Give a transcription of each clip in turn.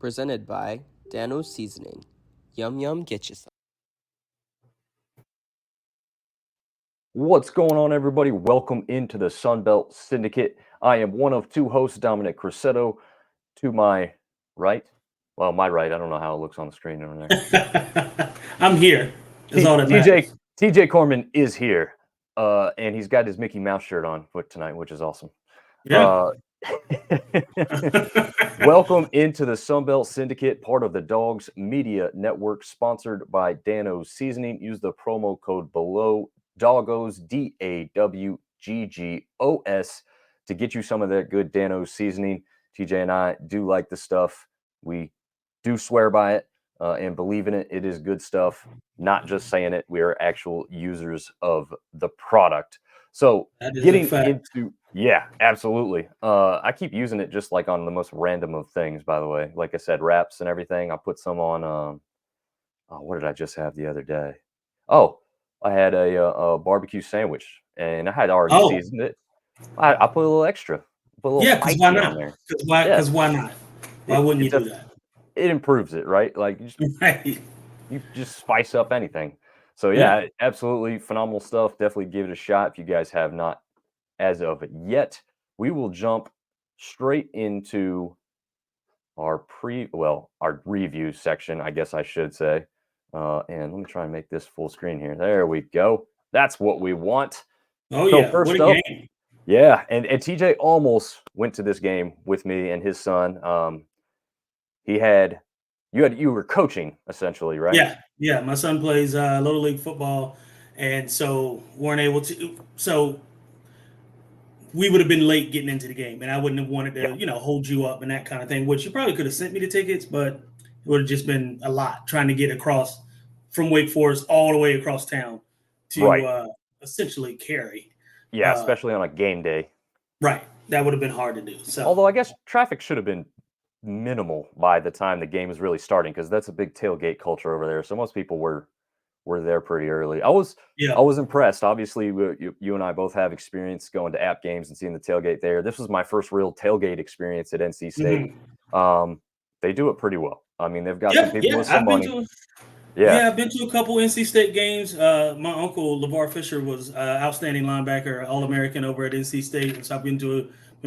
presented by Dano's Seasoning. Yum yum, get you some. What's going on, everybody? Welcome into the Sunbelt Syndicate. I am one of two hosts, Dominick TJ. To my right, well, my right, I don't know how it looks on the screen over there. I'm here. That's all that matters. TJ Corman is here, and he's got his Mickey Mouse shirt on tonight, which is awesome. Yeah. Welcome into the Sunbelt Syndicate, part of the Dogs Media Network, sponsored by Dano's Seasoning. Use the promo code below, Doggos, DAWGGOS, to get you some of that good Dano's Seasoning. TJ and I do like the stuff. We do swear by it and believe in it. It is good stuff. Not just saying it. We are actual users of the product. So getting into, yeah, absolutely. I keep using it just like on the most random of things, by the way. Like I said, wraps and everything. I put some on, what did I just have the other day? Oh, I had a barbecue sandwich, and I had already seasoned it. I put a little extra. Put a little because why not? Because why not? Why wouldn't you do that? It improves it, right? Like, you just spice up anything. So, yeah, absolutely phenomenal stuff. Definitely give it a shot if you guys have not as of yet. We will jump straight into our review section, I guess I should say. And let me try and make this full screen here. There we go. That's what we want. Oh, so yeah. First up, game. Yeah. And TJ almost went to this game with me and his son. You were coaching essentially, right? Yeah. My son plays Little League football, and so weren't able to. So we would have been late getting into the game, and I wouldn't have wanted to, hold you up and that kind of thing. Which you probably could have sent me the tickets, but it would have just been a lot trying to get across from Wake Forest all the way across town to essentially carry. Yeah, especially on a game day. Right, that would have been hard to do. So, although I guess traffic should have been minimal by the time the game was really starting, because that's a big tailgate culture over there. So most people were there pretty early. I was impressed. Obviously, you and I both have experience going to app games and seeing the tailgate there. This was my first real tailgate experience at NC State. Mm-hmm. They do it pretty well. I mean, they've got some people with some money. I've been to a couple NC State games. My uncle, LeVar Fisher, was outstanding linebacker, All-American over at NC State. So I've been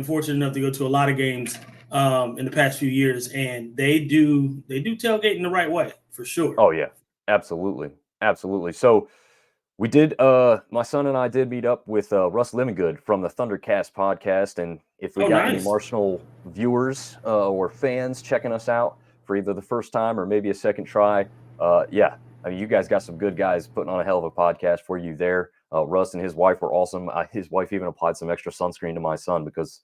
fortunate enough to go to a lot of games in the past few years, and they do tailgate in the right way, for sure. Oh, yeah, absolutely. Absolutely. So we did, my son and I did meet up with Russ Limengood from the Thundercast podcast. And if we got any Marshall viewers or fans checking us out for either the first time or maybe a second try, I mean, you guys got some good guys putting on a hell of a podcast for you there. Russ and his wife were awesome. His wife even applied some extra sunscreen to my son because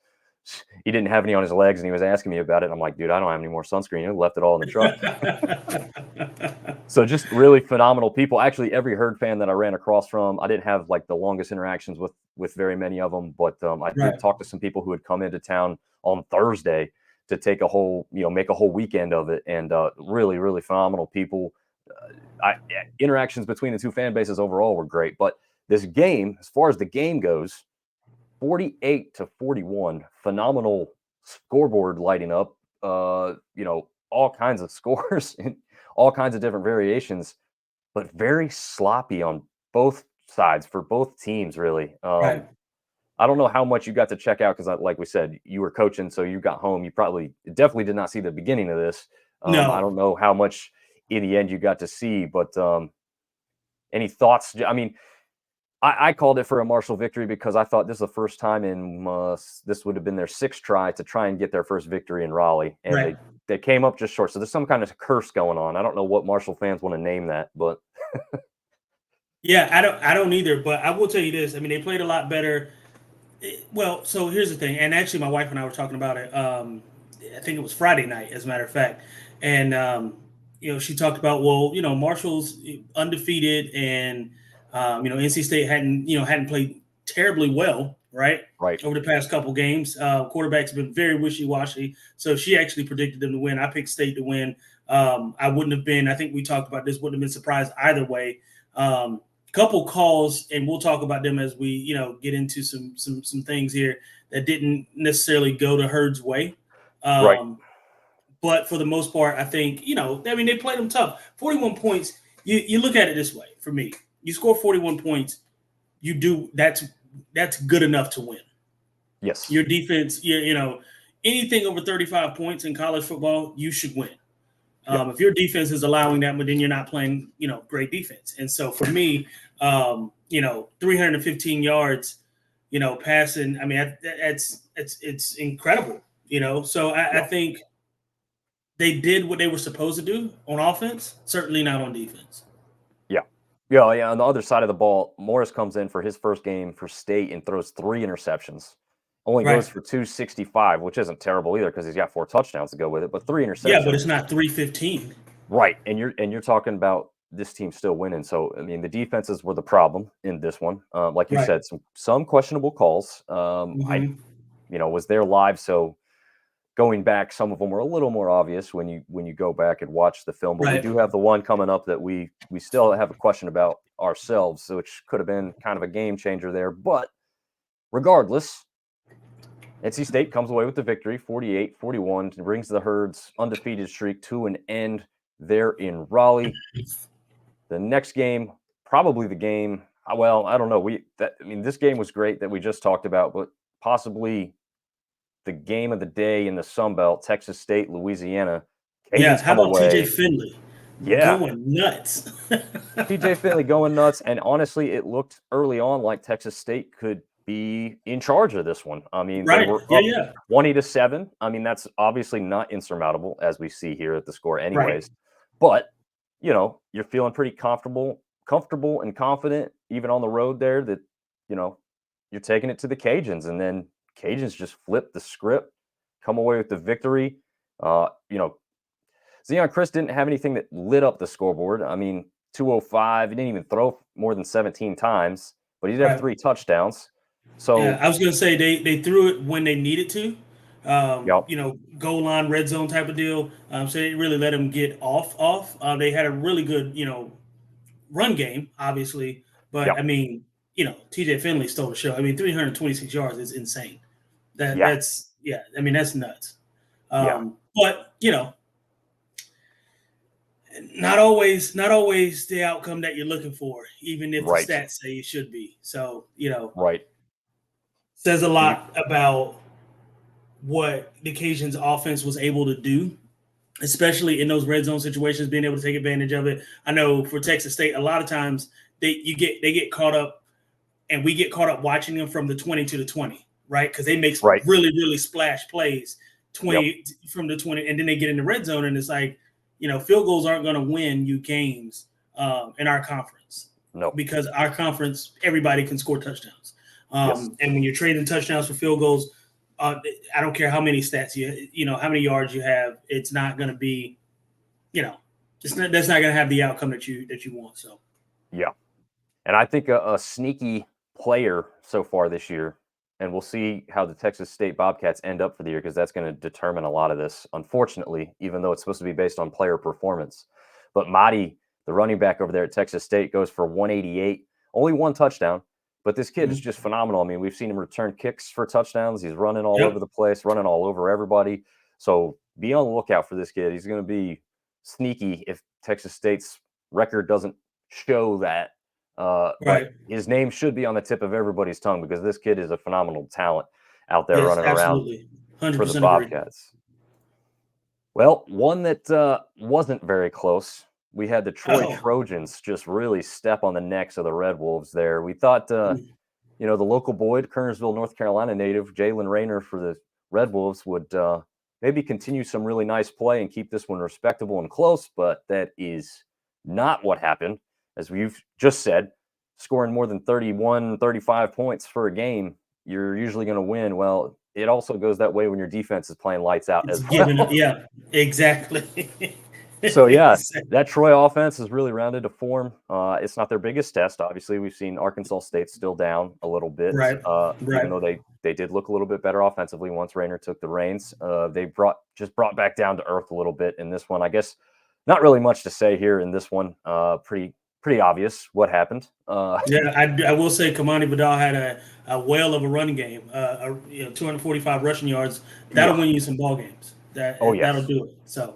he didn't have any on his legs, and he was asking me about it. And I'm like, dude, I don't have any more sunscreen. He left it all in the truck. So just really phenomenal people. Actually, every Herd fan that I ran across from, I didn't have like the longest interactions with very many of them, but I did talk to some people who had come into town on Thursday to take make a whole weekend of it, and really, really phenomenal people. Interactions between the two fan bases overall were great, but this game, as far as the game goes, 48-41, phenomenal scoreboard lighting up, all kinds of scores and all kinds of different variations, but very sloppy on both sides for both teams, really. I don't know how much you got to check out because, like we said, you were coaching, so you got home. You definitely did not see the beginning of this. No. I don't know how much in the end you got to see, but any thoughts? I mean, I called it for a Marshall victory because I thought this is the first time this would have been their sixth try to try and get their first victory in Raleigh, and they came up just short. So there's some kind of curse going on. I don't know what Marshall fans want to name that, but I don't either. But I will tell you this: I mean, they played a lot better. Well, so here's the thing, and actually, my wife and I were talking about it. I think it was Friday night, as a matter of fact, and she talked about Marshall's undefeated and. NC State hadn't played terribly well, right? Over the past couple games. Quarterbacks have been very wishy-washy. So she actually predicted them to win. I picked State to win. I wouldn't have been, I think we talked about this, wouldn't have been surprised either way. Couple calls, and we'll talk about them as we, get into some things here that didn't necessarily go to Herd's way. But for the most part, I think, they played them tough. 41 points, you look at it this way for me. You score 41 points, that's good enough to win. Yes. Your defense, anything over 35 points in college football, you should win. If your defense is allowing that, but then you're not playing, great defense. And so for me, 315 yards, passing, I mean, it's incredible, So I think they did what they were supposed to do on offense, certainly not on defense. Yeah. On the other side of the ball, Morris comes in for his first game for State and throws 3 interceptions. Only goes for 265, which isn't terrible either because he's got 4 touchdowns to go with it, but 3 interceptions. Yeah, but it's not 315. Right, and you're talking about this team still winning. So I mean, the defenses were the problem in this one. Like you said, some questionable calls. I was there live, so going back, some of them were a little more obvious when you go back and watch the film. But we do have the one coming up that we still have a question about ourselves, which could have been kind of a game changer there. But regardless, NC State comes away with the victory, 48-41, brings the Herds' undefeated streak to an end there in Raleigh. The next game, probably the game. Well, I don't know. This game was great that we just talked about, but possibly the game of the day in the Sun Belt, Texas State, Louisiana. Cajuns how about TJ Finley? Yeah. Going nuts. TJ Finley going nuts. And honestly, it looked early on like Texas State could be in charge of this one. I mean, they were up 20-7. I mean, that's obviously not insurmountable as we see here at the score anyways. But, you're feeling pretty comfortable and confident even on the road there that, you're taking it to the Cajuns, and then Cajuns just flipped the script, come away with the victory. Zion Chris didn't have anything that lit up the scoreboard. I mean, 205, he didn't even throw more than 17 times, but he did have 3 touchdowns. So I was going to say they threw it when they needed to, goal line, red zone type of deal. So they didn't really let them get off. They had a really good, run game, obviously. But, I mean, TJ Finley stole the show. I mean, 326 yards is insane. That's nuts. But, not always the outcome that you're looking for, even if the stats say it should be. So, says a lot about what the Cajuns offense was able to do, especially in those red zone situations, being able to take advantage of it. I know for Texas State, a lot of times they get caught up, and we get caught up watching them from the 20 to the 20, right? Because they make really, really splash plays 20 from the 20, and then they get in the red zone, and it's like, field goals aren't going to win you games in our conference. No, because our conference, everybody can score touchdowns. And when you're trading touchdowns for field goals, I don't care how many stats how many yards you have, it's not going to be, that's not going to have the outcome that you want. So, and I think a sneaky player so far this year, and we'll see how the Texas State Bobcats end up for the year, because that's going to determine a lot of this, unfortunately, even though it's supposed to be based on player performance. But Madi, the running back over there at Texas State, goes for 188, only 1 touchdown. But this kid is just phenomenal. I mean, we've seen him return kicks for touchdowns. He's running all over the place, running all over everybody. So be on the lookout for this kid. He's going to be sneaky if Texas State's record doesn't show that. But his name should be on the tip of everybody's tongue, because this kid is a phenomenal talent out there running around for the Bobcats. Agree. Well, one that wasn't very close. We had the Troy Trojans just really step on the necks of the Red Wolves there. We thought, the local boy, Kernersville, North Carolina native, Jalen Rayner for the Red Wolves would maybe continue some really nice play and keep this one respectable and close, but that is not what happened. As we've just said, scoring more than 31, 35 points for a game, you're usually going to win. Well, it also goes that way when your defense is playing lights out as well. Yeah, exactly. So, that Troy offense is really rounded to form. It's not their biggest test. Obviously, we've seen Arkansas State still down a little bit, even though they did look a little bit better offensively once Rayner took the reins. They brought back down to earth a little bit in this one. I guess not really much to say here in this one. Pretty obvious what happened. I will say Kamani Vidal had a whale of a running game. 245 rushing yards. That'll win you some ball games. That'll do it. So,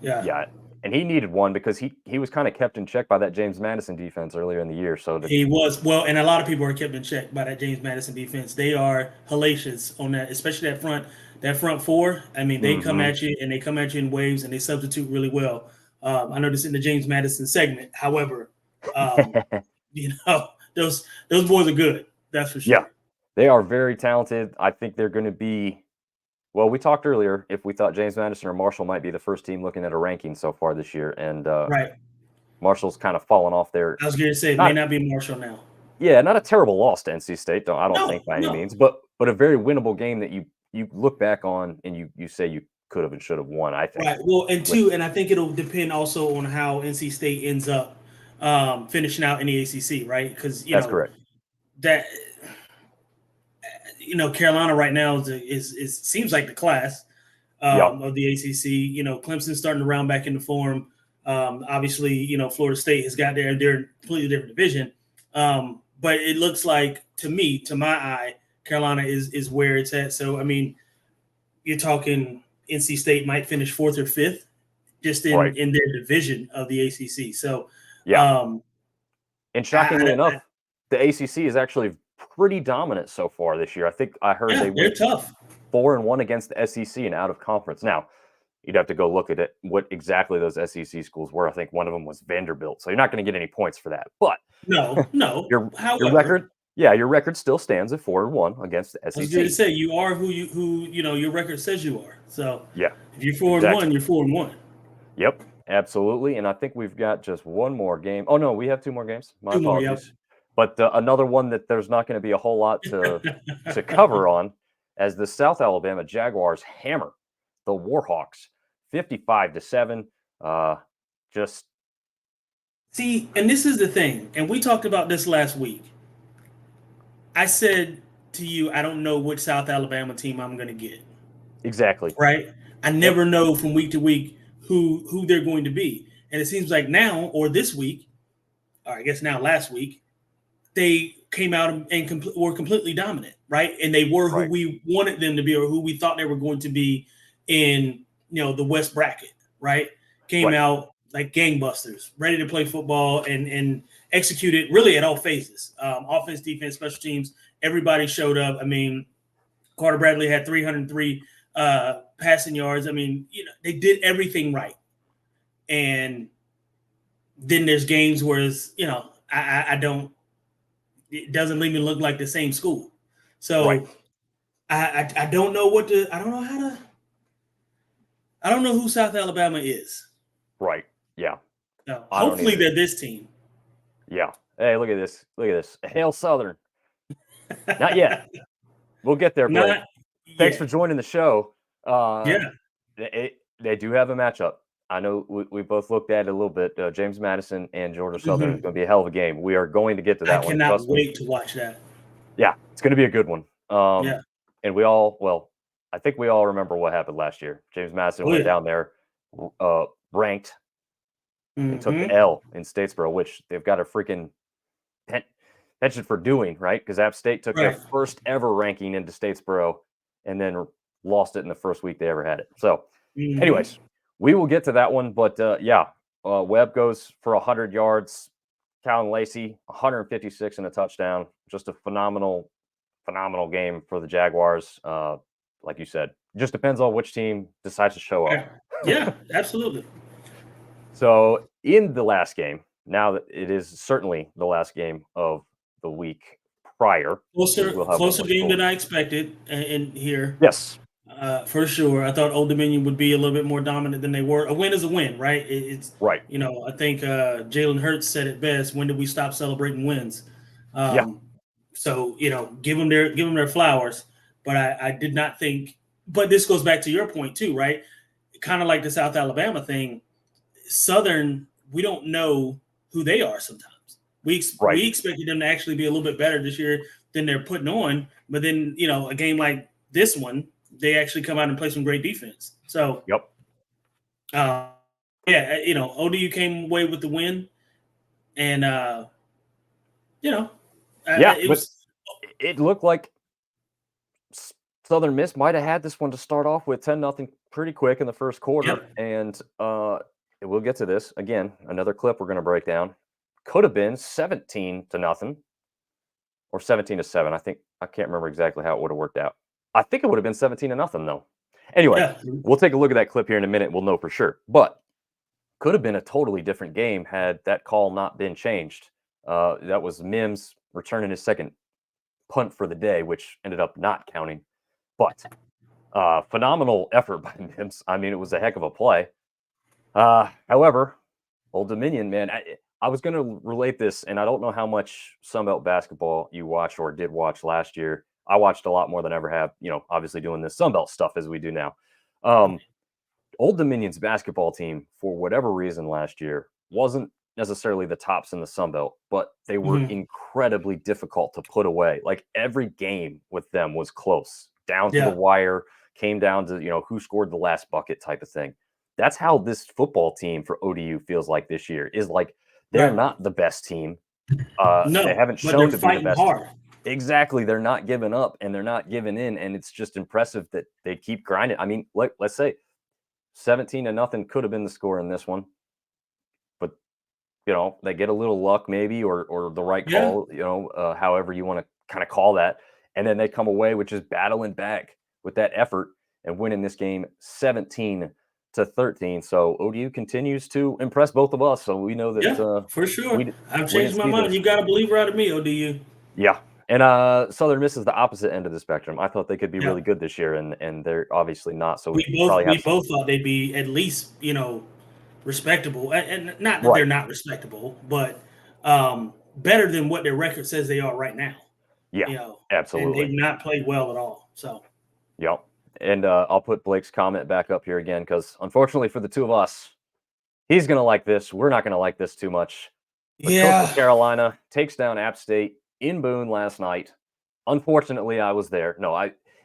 yeah. Yeah. And he needed one because he was kind of kept in check by that James Madison defense earlier in the year. So he was. Well, and a lot of people are kept in check by that James Madison defense. They are hellacious on that, especially that front four. I mean, they come at you and they come at you in waves and they substitute really well. I know this in the James Madison segment. However, those boys are good. That's for sure. Yeah, they are very talented. I think they're going to be. Well, we talked earlier if we thought James Madison or Marshall might be the first team looking at a ranking so far this year, and right. Marshall's kind of fallen off there. I was going to say it may not be Marshall now. Yeah, not a terrible loss to NC State, I don't think by any means, but a very winnable game that you look back on and you say you could have and should have won. I think. Right. Well, and I think it'll depend also on how NC State ends up finishing out in the ACC, right? Because that's correct. That Carolina right now is seems like the class of the ACC. Clemson's starting to round back into form. Obviously, Florida State has got they're in a completely different division. But it looks like to my eye, Carolina is where it's at. So I mean, you're talking NC State might finish 4th or 5th just in their division of the ACC. So and shockingly enough, the ACC is actually pretty dominant so far this year. I think I heard they're tough. 4-1 against the SEC and out of conference. Now, you'd have to go look at it, what exactly those SEC schools were. I think one of them was Vanderbilt. So you're not going to get any points for that. But no. your record, your record still stands at 4-1 against the SEC. I was going to say you are who your record says you are. So yeah, if you're 4-1, you're 4-1. Yep, absolutely. And I think we've got just one more game. Oh no, we have 2 more games. My apologies. More, yep. But another one that there's not going to be a whole lot to cover on, as the South Alabama Jaguars hammer the Warhawks 55-7. Just see, and this is the thing, and we talked about this last week. I said to you, I don't know which South Alabama team I'm going to get. Exactly. Right? I never know from week to week who they're going to be. And it seems like now, or this week, or I guess now last week, they came out and were completely dominant, right? And they were who we wanted them to be or who we thought they were going to be in, the West bracket, right? Came out like gangbusters, ready to play football and executed really at all phases. Offense, defense, special teams, everybody showed up. I mean, Carter Bradley had 303 passing yards. I mean, they did everything right. And then there's games where it's, it doesn't even look like the same school. So I don't know I don't know who South Alabama is. Right. Yeah. No. Hopefully they're this team. Yeah. Hey, look at this. Hail Southern. Not yet. We'll get there, Blake. Thanks for joining the show. They do have a matchup. I know we both looked at it a little bit. James Madison and Georgia Southern is going to be a hell of a game. We are going to get to that one. I cannot wait to watch that. Yeah, it's going to be a good one. And I think we all remember what happened last year. James Madison went down there ranked and took the L in Statesboro, which they've got a freaking penchant for doing, right? Because App State took their first ever ranking into Statesboro and then lost it in the first week they ever had it. So, anyways. We will get to that one, but Webb goes for 100 yards. Calvin Lacey, 156 and a touchdown. Just a phenomenal game for the Jaguars. Like you said, just depends on which team decides to show up. Yeah, absolutely. So in the last game, now that it is certainly the last game of the week prior. Closer game than I expected in here. Yes. For sure. I thought Old Dominion would be a little bit more dominant than they were. A win is a win, right? It's right. I think Jalen Hurts said it best. When did we stop celebrating wins? So, give them their flowers. But I did not think, but this goes back to your point too, right? Kind of like the South Alabama thing. Southern, we don't know who they are sometimes. We expected them to actually be a little bit better this year than they're putting on. But then, a game like this one, they actually come out and play some great defense. So, ODU came away with the win, and it looked like, to Southern Miss might have had this one to start off with 10-0 pretty quick in the first quarter. Yep. And we'll get to this. Again, another clip we're going to break down. Could have been 17-0 or 17-7. I can't remember exactly how it would have worked out. I think it would have been 17-0 though. Anyway, We'll take a look at that clip here in a minute. We'll know for sure. But could have been a totally different game had that call not been changed. That was Mims returning his second punt for the day, which ended up not counting. But phenomenal effort by Mims. I mean, it was a heck of a play. However, Old Dominion, man, I was going to relate this, and I don't know how much Sunbelt basketball you watched or did watch last year. I watched a lot more than I ever have, obviously doing this Sunbelt stuff as we do now. Old Dominion's basketball team, for whatever reason last year, wasn't necessarily the tops in the Sunbelt, but they were incredibly difficult to put away. Like every game with them was close, down to the wire, came down to, who scored the last bucket type of thing. That's how this football team for ODU feels like this year, is like they're not the best team. No, they haven't shown to be the best hard. Exactly. They're not giving up and they're not giving in. And it's just impressive that they keep grinding. I mean, let's say 17-0 could have been the score in this one. But, they get a little luck maybe or the right call, however you want to kind of call that. And then they come away with just battling back with that effort and winning this game 17-13. So ODU continues to impress both of us. So we know that for sure. I've changed my mind. You got to believe right of me, ODU. Yeah. And Southern Miss is the opposite end of the spectrum. I thought they could be really good this year, and they're obviously not. So we both thought they'd be at least, respectable. And not that they're not respectable, but better than what their record says they are right now. Yeah, absolutely. And they've not played well at all. So. Yep. And I'll put Blake's comment back up here again because, unfortunately for the two of us, he's going to like this. We're not going to like this too much. But Coastal Carolina takes down App State in Boone last night. Unfortunately, I was there.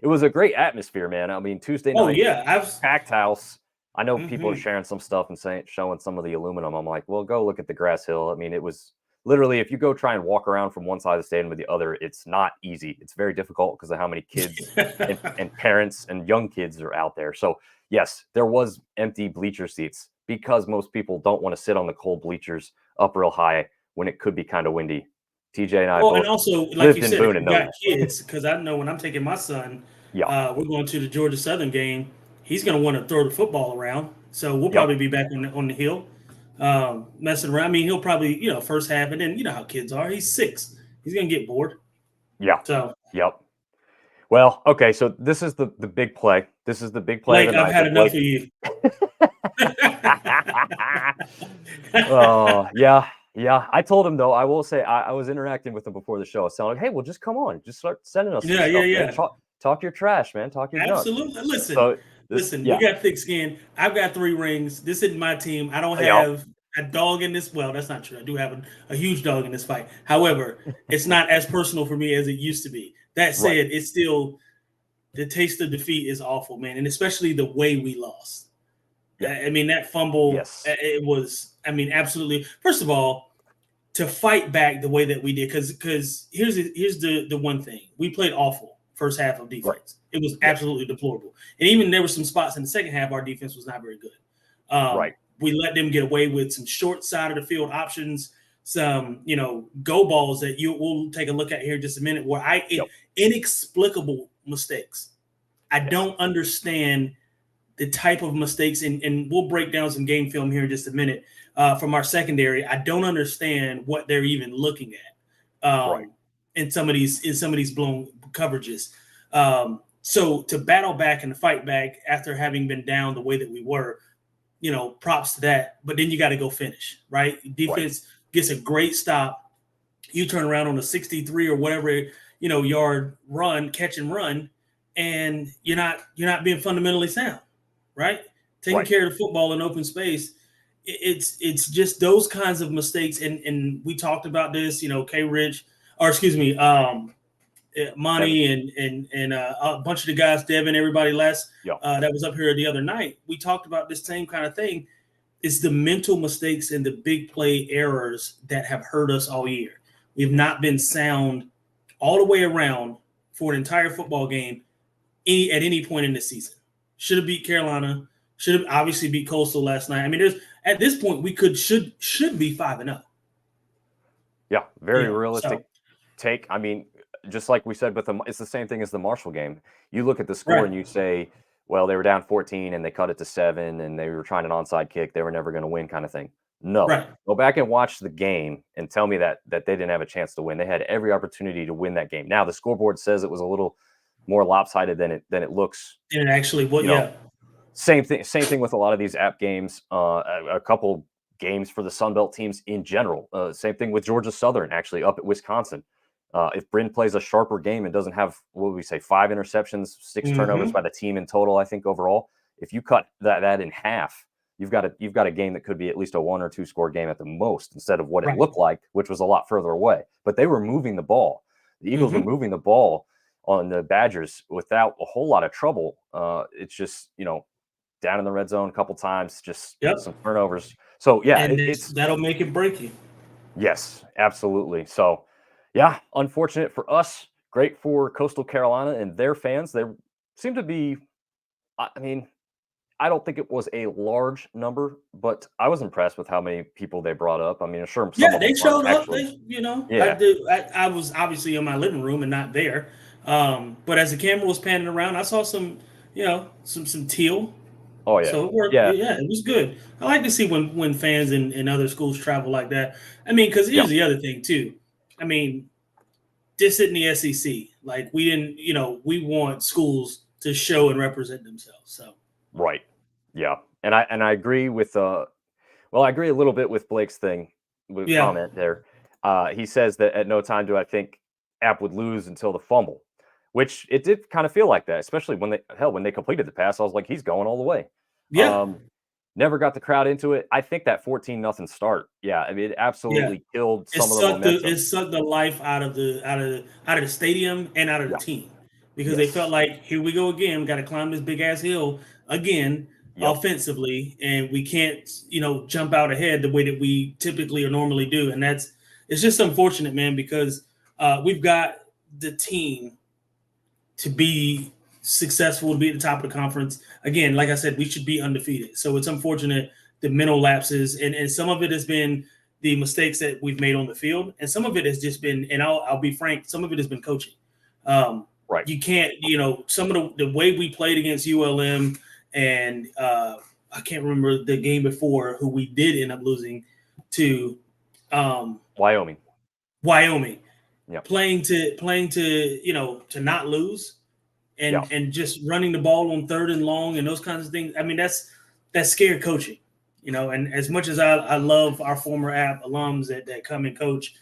It was a great atmosphere, man. I mean, Tuesday night, packed house. I know people are sharing some stuff and showing some of the aluminum. I'm like, well, go look at the grass hill. I mean, it was literally, if you go try and walk around from one side of the stadium to the other, it's not easy. It's very difficult because of how many kids and parents and young kids are out there. So, yes, there was empty bleacher seats because most people don't want to sit on the cold bleachers up real high when it could be kind of windy. TJ and I both and also, like you said, if you got kids, because I know when I'm taking my son, we're going to the Georgia Southern game. He's going to want to throw the football around. So we'll probably be back on the hill messing around. I mean, he'll probably, first half, and then you know how kids are. He's 6. He's going to get bored. Yeah. So. Yep. Well, okay, so this is the big play. This is the big play. Blake, I've had enough of you. Oh, yeah. Yeah, I told him, though, I will say, I was interacting with him before the show. I was telling him, hey, well, just come on. Just start sending us stuff. Man. Talk your trash, man. Talk your junk. Absolutely. Listen, you got thick skin. I've got 3 rings. This isn't my team. I don't have a dog in this. Well, that's not true. I do have a huge dog in this fight. However, it's not as personal for me as it used to be. That said, it's still – the taste of defeat is awful, man, and especially the way we lost. Yeah. I mean, that fumble, it was – I mean, absolutely. First of all, to fight back the way that we did, because here's the one thing. We played awful first half of defense. Right. It was absolutely deplorable. And even there were some spots in the second half our defense was not very good. We let them get away with some short side of the field options, some, go balls that we'll take a look at here in just a minute, where inexplicable mistakes. I don't understand the type of mistakes, and we'll break down some game film here in just a minute from our secondary. I don't understand what they're even looking at in some of these blown coverages. So to battle back and fight back after having been down the way that we were, props to that. But then you got to go finish, right? Defense gets a great stop. You turn around on a 63 or whatever, yard run, catch and run, and you're not being fundamentally sound. Right? Taking care of the football in open space. It's just those kinds of mistakes. And we talked about this, Monty and a bunch of the guys, Devin, everybody that was up here the other night. We talked about this same kind of thing. It's the mental mistakes and the big play errors that have hurt us all year. We've not been sound all the way around for an entire football game. at any point in the season. Should have beat Carolina. Should have obviously beat Coastal last night. I mean, at this point we should be 5-0. Yeah, very realistic take. I mean, just like we said with them, it's the same thing as the Marshall game. You look at the score and you say, well, they were down 14 and they cut it to 7 and they were trying an onside kick. They were never going to win, kind of thing. No, go back and watch the game and tell me that they didn't have a chance to win. They had every opportunity to win that game. Now the scoreboard says it was a little more lopsided than it looks. And it actually was. Same thing with a lot of these app games. A couple games for the Sun Belt teams in general. Same thing with Georgia Southern, actually, up at Wisconsin. If Bryn plays a sharper game and doesn't have, what would we say, 5 interceptions, 6 turnovers by the team in total, I think overall, if you cut that in half, you've got a game that could be at least a 1 or 2 score game at the most, instead of what it looked like, which was a lot further away. But they were moving the ball. The Eagles were moving the ball on the Badgers without a whole lot of trouble. It's just, down in the red zone a couple times, just some turnovers. So yeah, it's that'll make it break you. Yes, absolutely. So yeah, unfortunate for us, great for Coastal Carolina and their fans. They seem to be, I mean, I don't think it was a large number, but I was impressed with how many people they brought up. I mean, I'm sure some of they them showed up. Actually, I was obviously in my living room and not there. But as the camera was panning around, I saw some teal. Oh yeah. So it worked. Yeah, it was good. I like to see when fans in other schools travel like that. I mean, because here's the other thing too. I mean, this in the SEC, like we didn't, we want schools to show and represent themselves. So right, yeah, and I agree with I agree a little bit with Blake's thing with comment there. He says that at no time do I think App would lose until the fumble, which it did kind of feel like that, especially when they completed the pass. I was like, he's going all the way. Yeah. Never got the crowd into it. I think that 14-0 start. Yeah, I mean, it absolutely killed some of the momentum. It sucked the life out of the stadium and out of the team, because they felt like, here we go again. We got to climb this big ass hill again offensively, and we can't jump out ahead the way that we typically or normally do. And it's just unfortunate, man, because we've got the team to be successful, to be at the top of the conference. Again, like I said, we should be undefeated. So it's unfortunate the mental lapses, and some of it has been the mistakes that we've made on the field, and some of it has just been, and I'll be frank, some of it has been coaching. Right. You can't, some of the way we played against ULM, and I can't remember the game before who we did end up losing to. Wyoming. Yeah. Playing to to not lose. And just running the ball on 3rd and long and those kinds of things. I mean, that's scared coaching, and as much as I love our former App alums that come and coach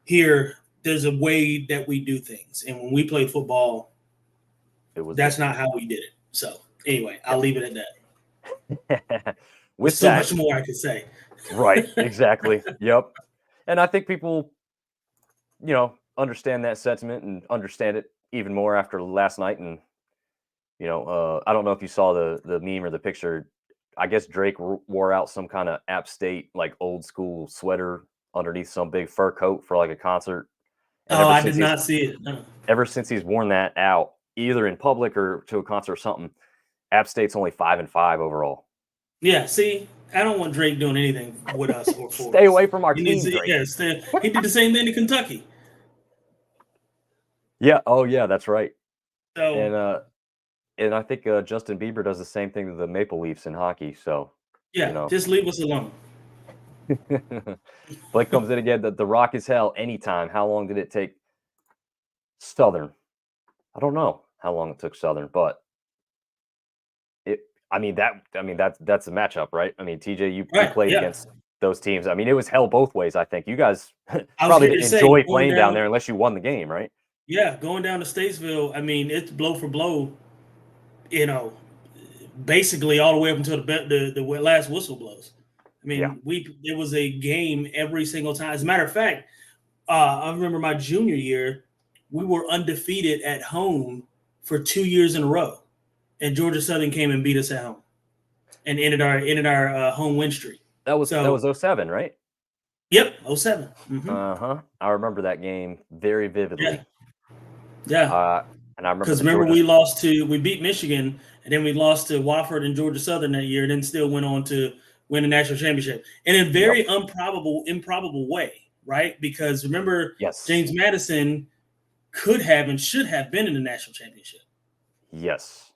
here, there's a way that we do things. And when we play football, that's not how we did it. So anyway, I'll leave it at that. With so much more I could say. Right, exactly. Yep. And I think people, understand that sentiment and understand it even more after last night. And I don't know if you saw the meme or the picture. I guess Drake wore out some kind of App State like old school sweater underneath some big fur coat for like a concert. And I did not see it. No. Ever since he's worn that out, either in public or to a concert or something, App State's only 5-5 overall. Yeah, see, I don't want Drake doing anything with us or for Stay us. away from our team, Drake. Yes, he did the same thing in Kentucky. Yeah. Oh, yeah. That's right. So, and I think Justin Bieber does the same thing to the Maple Leafs in hockey. So yeah, just leave us alone. Blake comes in again. The Rock is hell anytime. How long did it take Southern? I don't know how long it took Southern, but that's a matchup, right? I mean, TJ, you played against those teams. I mean, it was hell both ways. I think you guys probably didn't enjoy playing down there unless you won the game, right? Yeah, going down to Statesville, I mean, it's blow for blow, basically all the way up until the last whistle blows. I mean, it was a game every single time. As a matter of fact, I remember my junior year, we were undefeated at home for 2 years in a row, and Georgia Southern came and beat us at home, and ended our home win streak. That was 07, right? Yep, 07. I remember that game very vividly. Yeah. And I remember because we beat Michigan, and then we lost to Wofford and Georgia Southern that year, and then still went on to win the national championship in a very improbable way, right? Because remember, James Madison could have and should have been in the national championship. Yes.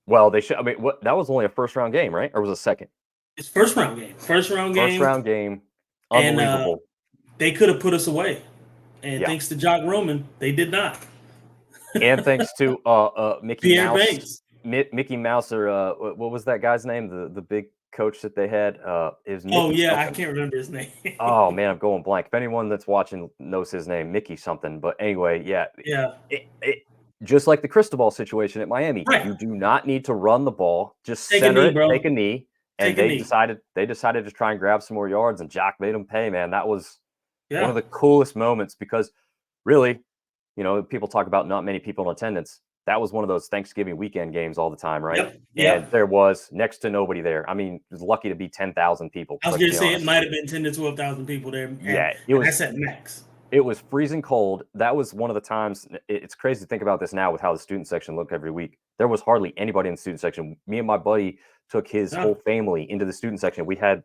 Well, they should. I mean, that was only a first round game, right? Or was it a second? It's first round game. First round game. Unbelievable. And they could have put us away. And thanks to Jock Roman, they did not. And thanks to Mickey Pierre Mouse. Banks. Mickey Mouse, or what was that guy's name? The big coach that they had. It was Mickey I can't remember his name. Oh man, I'm going blank. If anyone that's watching knows his name, Mickey something. But anyway, just like the Cristobal situation at Miami, you do not need to run the ball. Just center it, take a knee. And they decided to try and grab some more yards, and Jock made them pay. Man, that was one of the coolest moments, because really, people talk about not many people in attendance. That was one of those Thanksgiving weekend games all the time, right? And there was next to nobody there. I mean, it was lucky to be 10,000 people. I was going to say it might have been 10 to 12,000 people there. It was. That's at max. It was freezing cold. That was one of the times. It's crazy to think about this now with how the student section looked every week. There was hardly anybody in the student section. Me and my buddy took his whole family into the student section. We had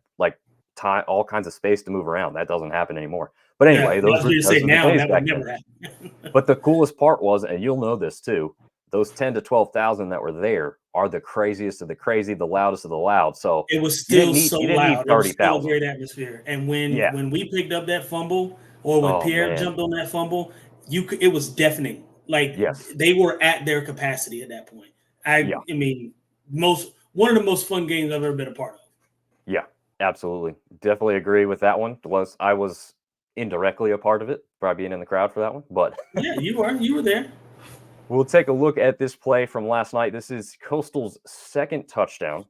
all kinds of space to move around. That doesn't happen anymore. But anyway, those were the days back then. But the coolest part was, and you'll know this too, those 10 to 12,000 that were there are the craziest of the crazy, the loudest of the loud. So it was still so loud. It was still a great atmosphere. And when we picked up that fumble, or when Pierre jumped on that fumble, it was deafening. They were at their capacity at that point. I mean, one of the most fun games I've ever been a part of. Yeah, absolutely. Definitely agree with that one. I was indirectly a part of it, probably being in the crowd for that one. But yeah, you were there. We'll take a look at this play from last night. This is Coastal's second touchdown.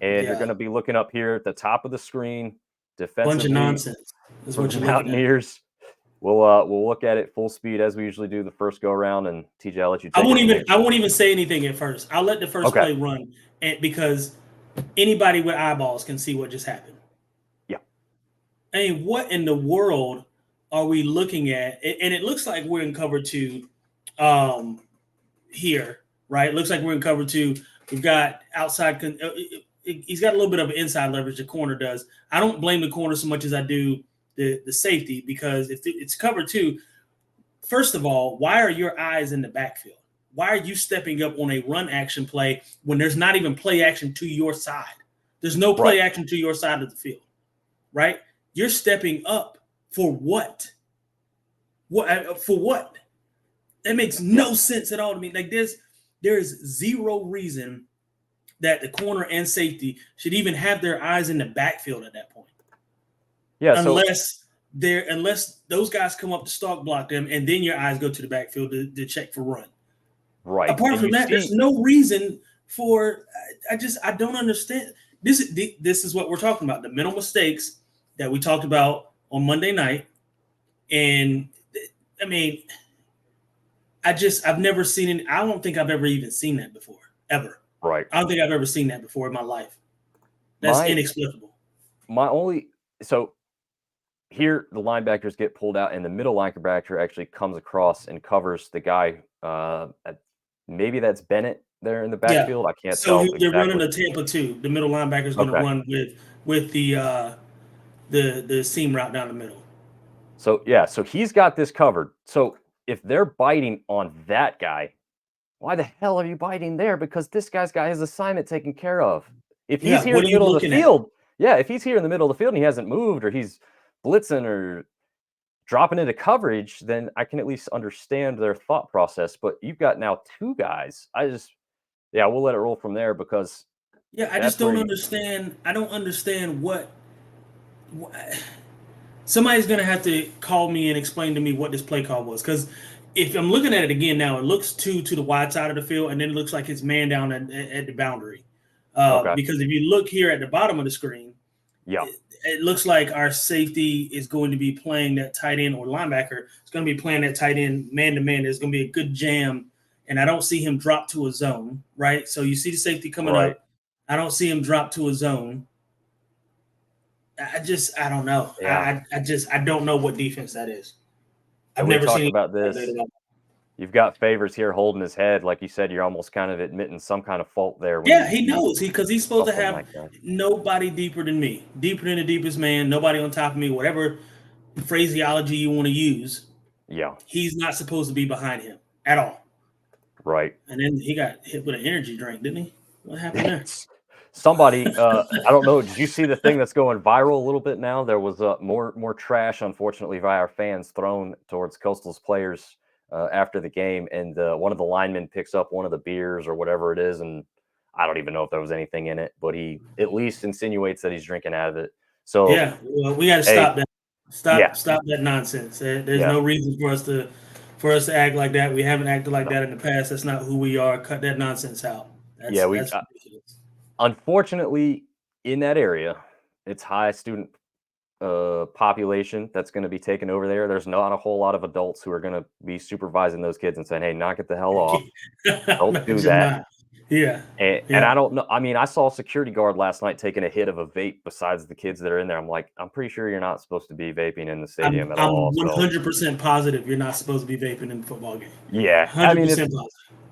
And you're going to be looking up here at the top of the screen. Defensively, bunch of nonsense. That's what you're Mountaineers. We'll look at it full speed as we usually do the first go around. And TJ, I'll let you take I won't even say anything at first. I'll let the first play run, because anybody with eyeballs can see what just happened. Yeah. I mean, what in the world are we looking at? And it looks like we're in cover 2 here, right? It looks like we're in cover 2. We've got outside. He's got a little bit of an inside leverage. The corner does. I don't blame the corner so much as I do the safety, because if it's cover 2, first of all, why are your eyes in the backfield? Why are you stepping up on a run action play when there's not even play action to your side? There's no play action to your side of the field, right? You're stepping up for what? For what? That makes no sense at all to me. There is zero reason that the corner and safety should even have their eyes in the backfield at that point. Yeah, unless those guys come up to stalk block them, and then your eyes go to the backfield to check for run. Right. Apart from that, there's no reason for. I don't understand. This is what we're talking about. The mental mistakes that we talked about on Monday night, and I mean, I've never seen it. I don't think I've ever even seen that before, ever. Right. I don't think I've ever seen that before in my life. That's inexplicable. So here the linebackers get pulled out, and the middle linebacker actually comes across and covers the guy. Maybe that's Bennett there in the backfield. I can't tell. So they're running a Tampa 2. The middle linebacker is going to run with the seam route down the middle. So he's got this covered. So if they're biting on that guy, why the hell are you biting there? Because this guy's got his assignment taken care of. If he's here in the middle of the field, if he's here in the middle of the field and he hasn't moved, or he's blitzing or dropping into coverage, then I can at least understand their thought process. But you've got now 2 guys. We'll let it roll from there, because I just don't understand. I don't understand what somebody's going to have to call me and explain to me what this play call was, because if I'm looking at it again now, it looks to the wide side of the field, and then it looks like it's man down at the boundary. Because if you look here at the bottom of the screen, it looks like our safety is going to be playing that tight end, or linebacker is going to be playing that tight end man-to-man. There's going to be a good jam, and I don't see him drop to a zone, right? So you see the safety coming up. I don't see him drop to a zone. I don't know. Yeah. I don't know what defense that is. I've never seen about this. You've got Favors here holding his head. Like you said, you're almost kind of admitting some kind of fault there. Yeah, he knows because he's supposed to have like nobody deeper than me, deeper than the deepest man, nobody on top of me, whatever phraseology you want to use. Yeah. He's not supposed to be behind him at all. Right. And then he got hit with an energy drink, didn't he? What happened there? Somebody, I don't know. Did you see the thing that's going viral a little bit now? There was more trash, unfortunately, by our fans thrown towards Coastal's players after the game, and one of the linemen picks up one of the beers or whatever it is, and I don't even know if there was anything in it, but he at least insinuates that he's drinking out of it. So yeah, well, we got to stop that. Stop that nonsense. There's no reason for us to act like that. We haven't acted like that in the past. That's not who we are. Cut that nonsense out. That's ridiculous. Unfortunately, in that area, it's high student population that's going to be taken over there. There's not a whole lot of adults who are going to be supervising those kids and saying, "Hey, knock it the hell off. Don't do that." Yeah. And I don't know. I mean, I saw a security guard last night taking a hit of a vape besides the kids that are in there. I'm like, I'm pretty sure you're not supposed to be vaping in the stadium at all. I'm 100% positive you're not supposed to be vaping in the football game. Yeah. 100% I mean, positive.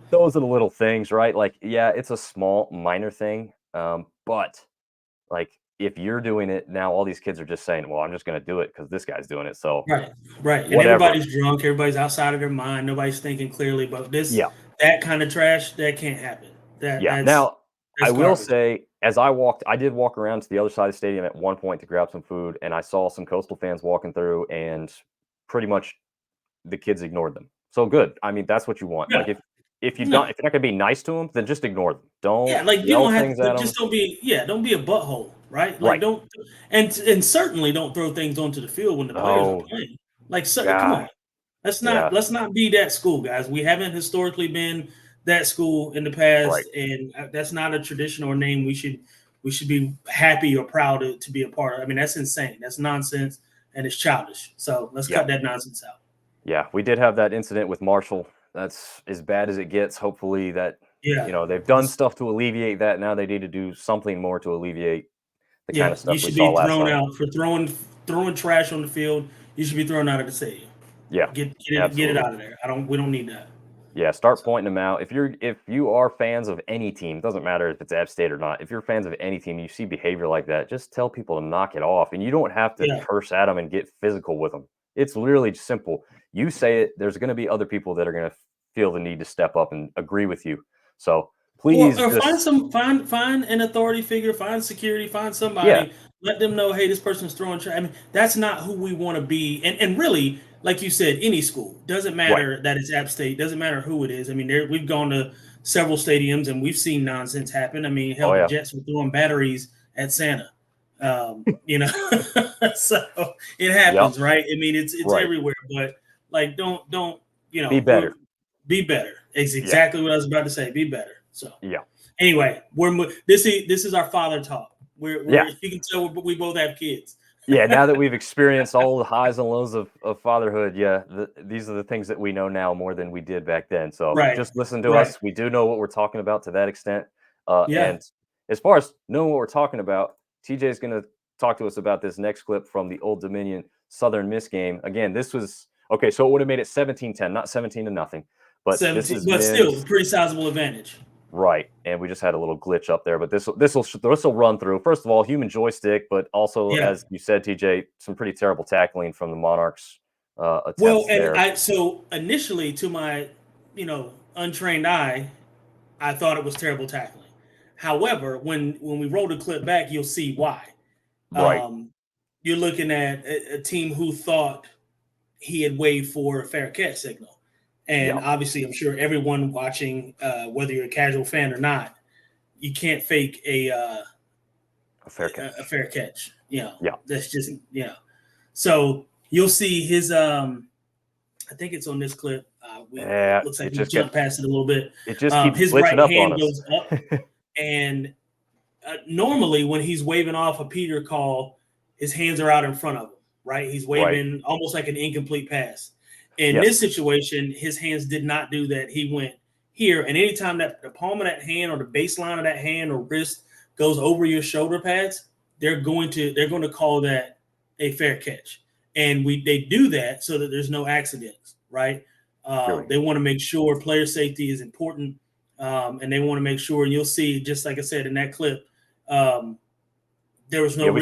Those are the little things, right? Like, yeah, it's a small, minor thing. But like, if you're doing it now, all these kids are just saying, well, I'm just going to do it because this guy's doing it. So, right. And whatever. everybody's drunk. Everybody's outside of their mind. Nobody's thinking clearly. But that kind of trash, that can't happen. Now, I will say, as I did walk around to the other side of the stadium at one point to grab some food, and I saw some Coastal fans walking through, and pretty much the kids ignored them. So good. I mean, that's what you want. Yeah. Like if you're not going to be nice to them, then just ignore them. Don't you don't have to just don't be a butthole, right? Like don't and certainly don't throw things onto the field when the players are playing. Like come on. Let's not be that school, guys. We haven't historically been that school in the past, and that's not a tradition or name we should be happy or proud to be a part of. I mean, that's insane. That's nonsense, and it's childish. So let's cut that nonsense out. Yeah, we did have that incident with Marshall. That's as bad as it gets. Hopefully that they've done stuff to alleviate that. Now they need to do something more to alleviate the kind of stuff we saw last night. You should be thrown out for throwing trash on the field. You should be thrown out of the stadium. Yeah, get it out of there. We don't need that. Yeah, start pointing them out. If you are fans of any team, doesn't matter if it's App State or not. If you're fans of any team, you see behavior like that, just tell people to knock it off. And you don't have to curse at them and get physical with them. It's literally simple. You say it, there's going to be other people that are going to feel the need to step up and agree with you. So please, or find an authority figure, find security, find somebody. Yeah. Let them know, hey, this person's throwing trash. I mean, that's not who we want to be. And really, like you said, any school doesn't matter that it's App State. Doesn't matter who it is. I mean, we've gone to several stadiums and we've seen nonsense happen. I mean, hell, the Jets were throwing batteries at Santa. So it happens, right? I mean, it's everywhere. But like, don't be better. Be better. It's exactly what I was about to say. Be better. So anyway, this is our father talk. You can tell we both have kids. Now that we've experienced all the highs and lows of fatherhood, these are the things that we know now more than we did back then. So just listen to us. We do know what we're talking about to that extent. And as far as knowing what we're talking about, TJ is going to talk to us about this next clip from the Old Dominion Southern Miss game. Again, this was so it would have made it 17-10, not 17-0, but 17, but still a pretty sizable advantage. Right, and we just had a little glitch up there, but this will run through. First of all, human joystick, but also, as you said, TJ, some pretty terrible tackling from the Monarchs. So initially, to my untrained eye, I thought it was terrible tackling. However, when we roll the clip back, you'll see why. Right, you're looking at a team who thought he had waved for a fair catch signal. And obviously, I'm sure everyone watching, whether you're a casual fan or not, you can't fake a fair catch. That's just So you'll see his. I think it's on this clip. Looks like he jumped past it a little bit. It just keeps his right right hand goes up, and normally when he's waving off a Peter call, his hands are out in front of him. Right, he's waving almost like an incomplete pass. In this situation, his hands did not do that. He went here, and anytime that the palm of that hand or the baseline of that hand or wrist goes over your shoulder pads, they're going to call that a fair catch. And they do that so that there's no accidents, right? They want to make sure player safety is important, and they want to make sure. You'll see, just like I said in that clip, there was no.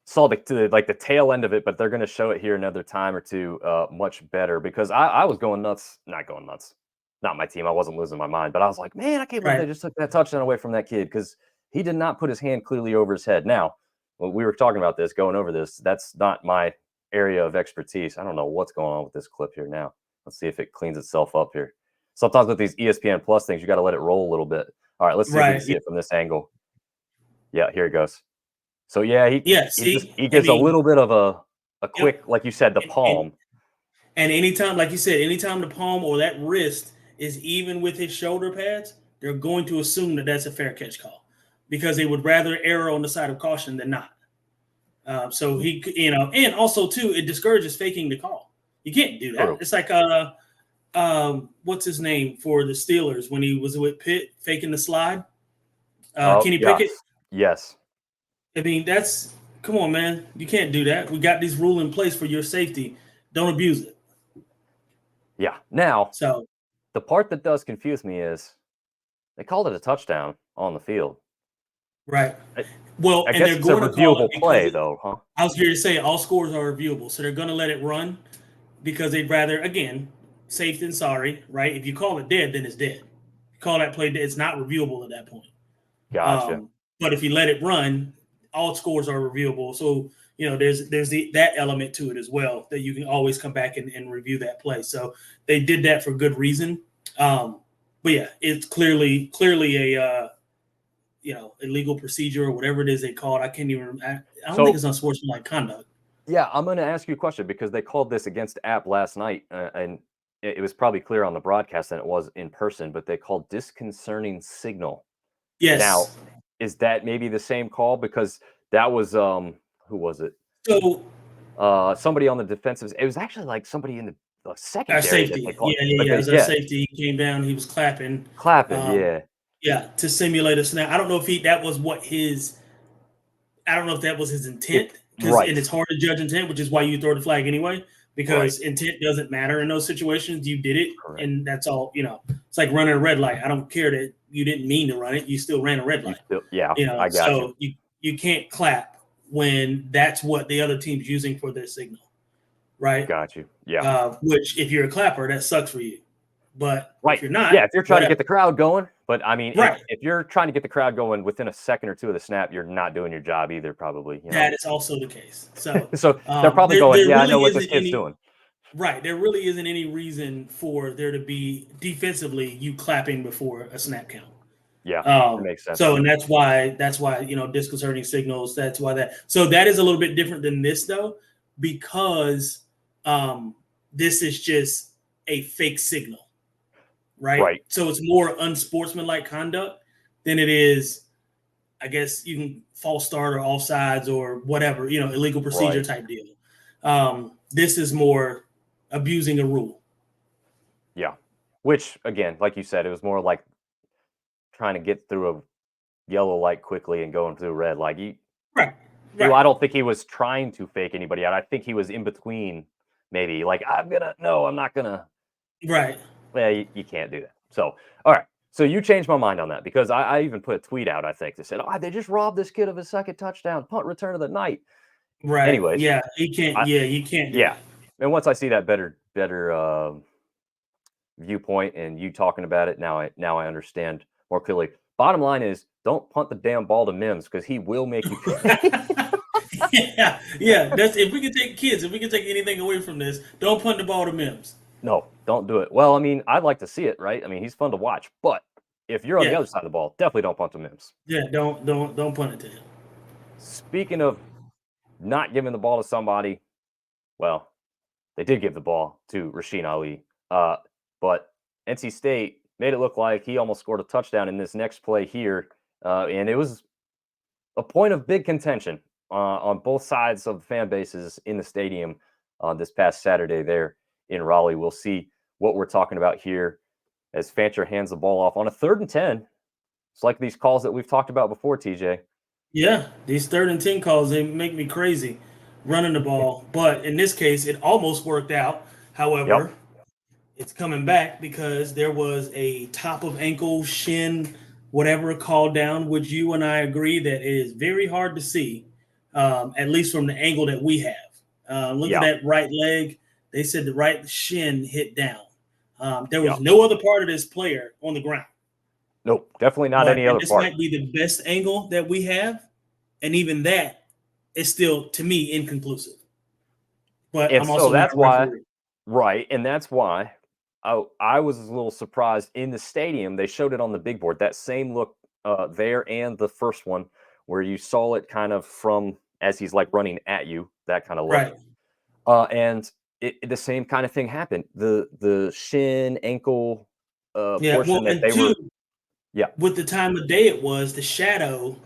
Saw the tail end of it, but they're going to show it here another time or two, much better, because I was going nuts, not my team. I wasn't losing my mind, but I was like, man, I can't believe they just took that touchdown away from that kid, because he did not put his hand clearly over his head. Now, when we were talking about this, going over this, that's not my area of expertise. I don't know what's going on with this clip here now. Let's see if it cleans itself up here. Sometimes with these ESPN Plus things, you got to let it roll a little bit. All right, let's see if we can see it from this angle. Yeah, here it goes. So yeah, he gives a little bit of a quick, like you said, the palm. And anytime, like you said, anytime the palm or that wrist is even with his shoulder pads, they're going to assume that that's a fair catch call, because they would rather err on the side of caution than not. So he, and also too, it discourages faking the call. You can't do that. True. It's like what's his name for the Steelers when he was with Pitt faking the slide? Kenny Pickett. Yes. I mean, come on, man. You can't do that. We got this rule in place for your safety. Don't abuse it. Yeah. Now, the part that does confuse me is they called it a touchdown on the field. Right. Well, I guess it's a reviewable play, though, huh? I was here to say all scores are reviewable, so they're going to let it run because they'd rather, again, safe than sorry, right? If you call it dead, then it's dead. If you call that play dead, it's not reviewable at that point. Gotcha. But if you let it run, all scores are reviewable. So, there's that element to it as well, that you can always come back and review that play. So they did that for good reason. But yeah, it's clearly a illegal procedure or whatever it is they call it. I can't even. I don't think it's unsportsmanlike conduct. Yeah, I'm going to ask you a question, because they called this against App last night, and it was probably clearer on the broadcast than it was in person. But they called disconcerting signal. Yes. Now, is that maybe the same call? Because that was who was it? So somebody on the defensive. It was actually like somebody in the secondary. Safety. Yeah. It was our safety. He came down. He was clapping. Yeah, to simulate a snap. I don't know if that was I don't know if that was his intent. Right. And it's hard to judge intent, which is why you throw the flag anyway, because intent doesn't matter in those situations. You did it, and that's all. It's like running a red light. I don't care that you didn't mean to run it. You still ran a red light. I got you. You can't clap when that's what the other team's using for their signal, right? Got you. Yeah. Which, if you're a clapper, that sucks for you. But if you're not, if you're trying to get the crowd going. But I mean, if you're trying to get the crowd going within a second or two of the snap, you're not doing your job either, probably. That is also the case. So, they're probably going, I know what this kid's doing. Right. There really isn't any reason for there to be defensively you clapping before a snap count. Yeah, that makes sense. So, and that's why disconcerting signals. That's why that. So that is a little bit different than this, though, because this is just a fake signal. Right. So it's more unsportsmanlike conduct than it is, I guess, you can false start or offsides or whatever, illegal procedure type deal. This is more abusing a rule. Yeah. Which, again, like you said, it was more like trying to get through a yellow light quickly and going through red. Like I don't think he was trying to fake anybody out. I think he was in between, maybe. Like, I'm not gonna. Right. Well, you can't do that. So, all right. So you changed my mind on that, because I even put a tweet out, I think, that said, they just robbed this kid of his second touchdown, punt return of the night. Right. Anyways. Yeah, he can't. You can't. Yeah. And once I see that better viewpoint and you talking about it, now I understand more clearly. Bottom line is, don't punt the damn ball to Mims, because he will make you pay. Yeah. That's if we can take anything away from this, don't punt the ball to Mims. No, don't do it. Well, I mean, I'd like to see it, right? I mean, he's fun to watch, but if you're on the other side of the ball, definitely don't punt to Mims. Yeah, don't punt it to him. Speaking of not giving the ball to somebody, well, they did give the ball to Rasheen Ali, but NC State made it look like he almost scored a touchdown in this next play here, and it was a point of big contention on both sides of the fan bases in the stadium this past Saturday there in Raleigh. We'll see what we're talking about here as Fancher hands the ball off on a 3rd and 10. It's like these calls that we've talked about before, TJ. Yeah, these 3rd and 10 calls, they make me crazy running the ball. But in this case, it almost worked out. However, It's coming back because there was a top of ankle, shin, whatever called down. Would you and I agree that it is very hard to see, at least from the angle that we have? Look at that right leg. They said the right shin hit down. There was no other part of this player on the ground. Nope, definitely not any other this part. This might be the best angle that we have, and even that is still, to me, inconclusive. But I'm also that's not a referee. Right, and that's why I was a little surprised in the stadium. They showed it on the big board, that same look there and the first one where you saw it kind of from as he's like running at you, that kind of look. Right. And the same kind of thing happened. The shin, ankle portion that they were. Yeah. With the time of day it was, the shadow,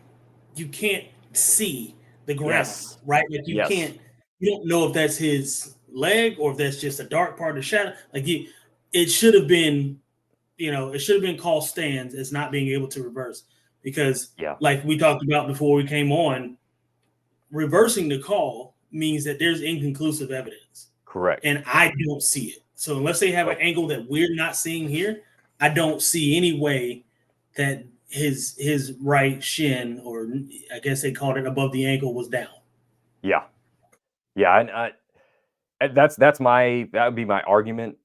you can't see the ground, right? Like you don't know if that's his leg or if that's just a dark part of the shadow. Like it should have been, it should have been called stands as not being able to reverse because, like we talked about before we came on, reversing the call means that there's inconclusive evidence. Correct. And I don't see it. So unless they have an angle that we're not seeing here, I don't see any way that his right shin, or I guess they called it above the ankle, was down. Yeah. And that would be my argument.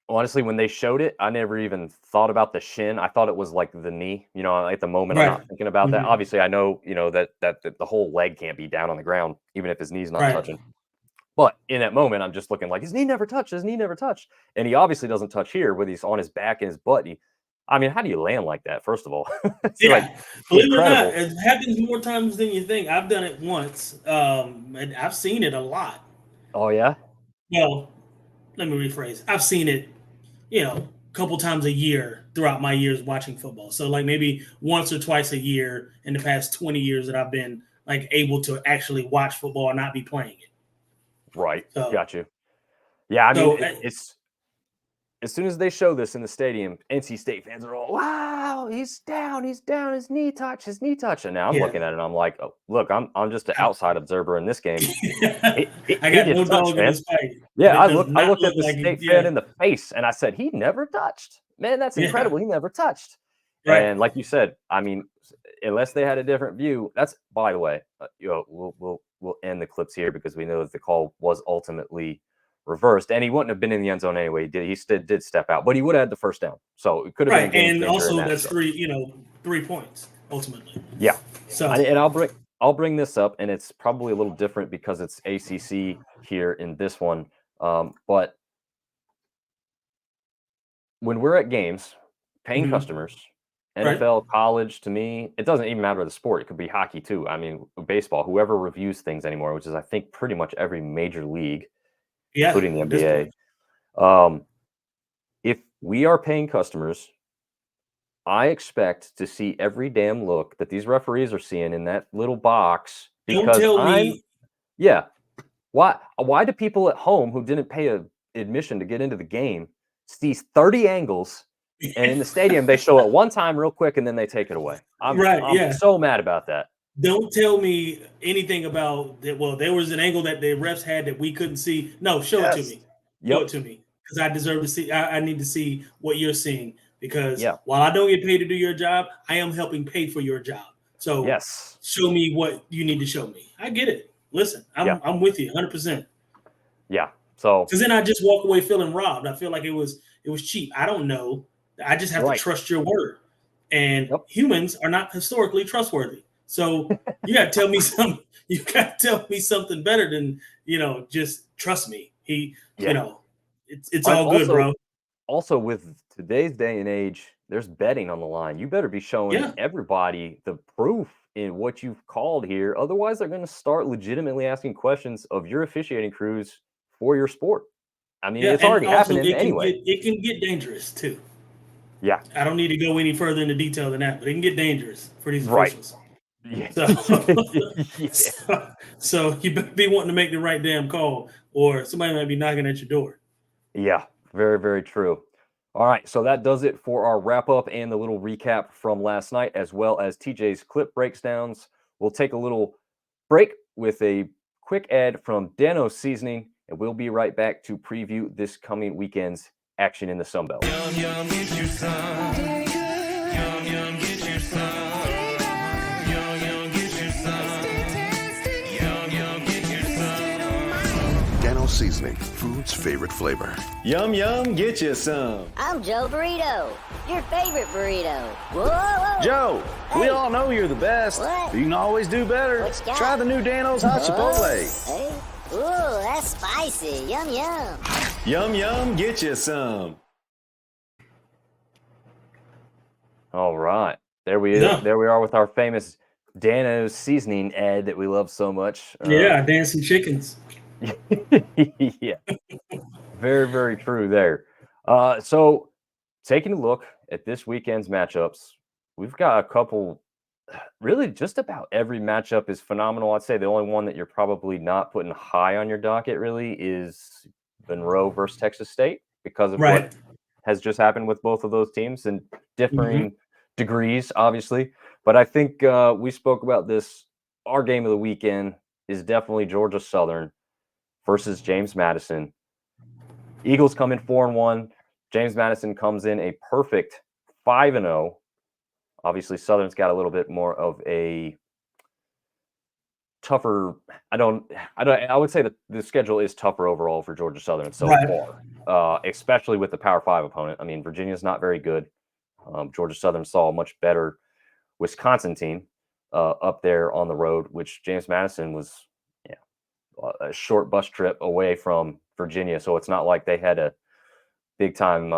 Honestly, when they showed it, I never even thought about the shin. I thought it was like the knee. At the moment, I'm not thinking about that. Obviously, I know, that the whole leg can't be down on the ground, even if his knee's not touching. But in that moment, I'm just looking like his knee never touched. And he obviously doesn't touch here, whether he's on his back and his butt. How do you land like that, first of all? Believe it or not, it happens more times than you think. I've done it once, and I've seen it a lot. Oh, yeah? Well, let me rephrase. I've seen it, a couple times a year throughout my years watching football. So like maybe once or twice a year in the past 20 years that I've been like able to actually watch football and not be playing it. Right. Got you. Yeah, it's as soon as they show this in the stadium, NC State fans are all, wow, he's down, his knee touch. And now I'm looking at it and I'm like, oh, look, I'm just an outside observer in this game. I got no dog in this fight. Yeah, I looked at the State fan in the face and I said, he never touched. Man, that's incredible. He never touched. Right. And like you said, unless they had a different view, that's, by the way, we'll end the clips here because we know that the call was ultimately reversed, and he wouldn't have been in the end zone anyway. He did step out, but he would have had the first down, so it could have been a game and changer. Also that's 3 points ultimately. Yeah. So I'll bring this up, and it's probably a little different because it's ACC here in this one, but when we're at games, paying customers, NFL, college, to me, it doesn't even matter the sport. It could be hockey too. Baseball, whoever reviews things anymore, which is I think pretty much every major league. Including the NBA. If we are paying customers, I expect to see every damn look that these referees are seeing in that little box. Because why do people at home who didn't pay an admission to get into the game see 30 angles, and in the stadium they show it one time real quick and then they take it away? I'm so mad about that. Don't tell me anything about that. Well, there was an angle that the refs had that we couldn't see. No, show it to me. Show it to me, because I deserve to see. I need to see what you're seeing, because while I don't get paid to do your job, I am helping pay for your job. So show me what you need to show me. I get it. Listen, I'm with you 100%. Yeah. So because then I just walk away feeling robbed. I feel like it was cheap. I don't know. I just have to trust your word, and humans are not historically trustworthy. So you got to tell me something. You got to tell me something better than just trust me. It's all good, bro. Also, with today's day and age, there's betting on the line. You better be showing everybody the proof in what you've called here. Otherwise, they're going to start legitimately asking questions of your officiating crews for your sport. It's already happening anyway. It can get dangerous too. Yeah. I don't need to go any further into detail than that, but it can get dangerous for these officials. Yeah. So you better be wanting to make the right damn call, or somebody might be knocking at your door. Yeah, very, very true. All right, so that does it for our wrap-up and the little recap from last night, as well as TJ's clip breakdowns. We'll take a little break with a quick ad from Dano's Seasoning. and we'll be right back to preview this coming weekend's action in the Sun Belt. Yum, yum, get you some. Yum, yum, get you some. Yum, yum, get you some. Yum, yum, get you some. Dano Seasoning, food's favorite flavor. Yum, yum, get you some. I'm Joe Burrito, your favorite burrito. Whoa, whoa. Joe, Hey. we all know you're the best. What? You can always do better. What you got? Try the new Dano's Hot Chipotle. Hey. Ooh, that's spicy. Yum, yum. Yum, yum, get you some. All right. There we are with our famous Dano's seasoning ad that we love so much. Yeah, dancing chickens. Yeah. Very, very true there. So taking a look at this weekend's matchups, we've got a couple. Really, just about every matchup is phenomenal. I'd say the only one that you're probably not putting high on your docket really is Monroe versus Texas State because of what has just happened with both of those teams and differing degrees, obviously. But I think we spoke about this. Our game of the weekend is definitely Georgia Southern versus James Madison. Eagles come in 4-1. James Madison comes in a perfect 5-0. Obviously, Southern's got a little bit more of a tougher. I would say that the schedule is tougher overall for Georgia Southern so far, especially with the Power 5 opponent. I mean, Virginia's not very good. Georgia Southern saw a much better Wisconsin team up there on the road, which James Madison was a short bus trip away from Virginia. So it's not like they had a big time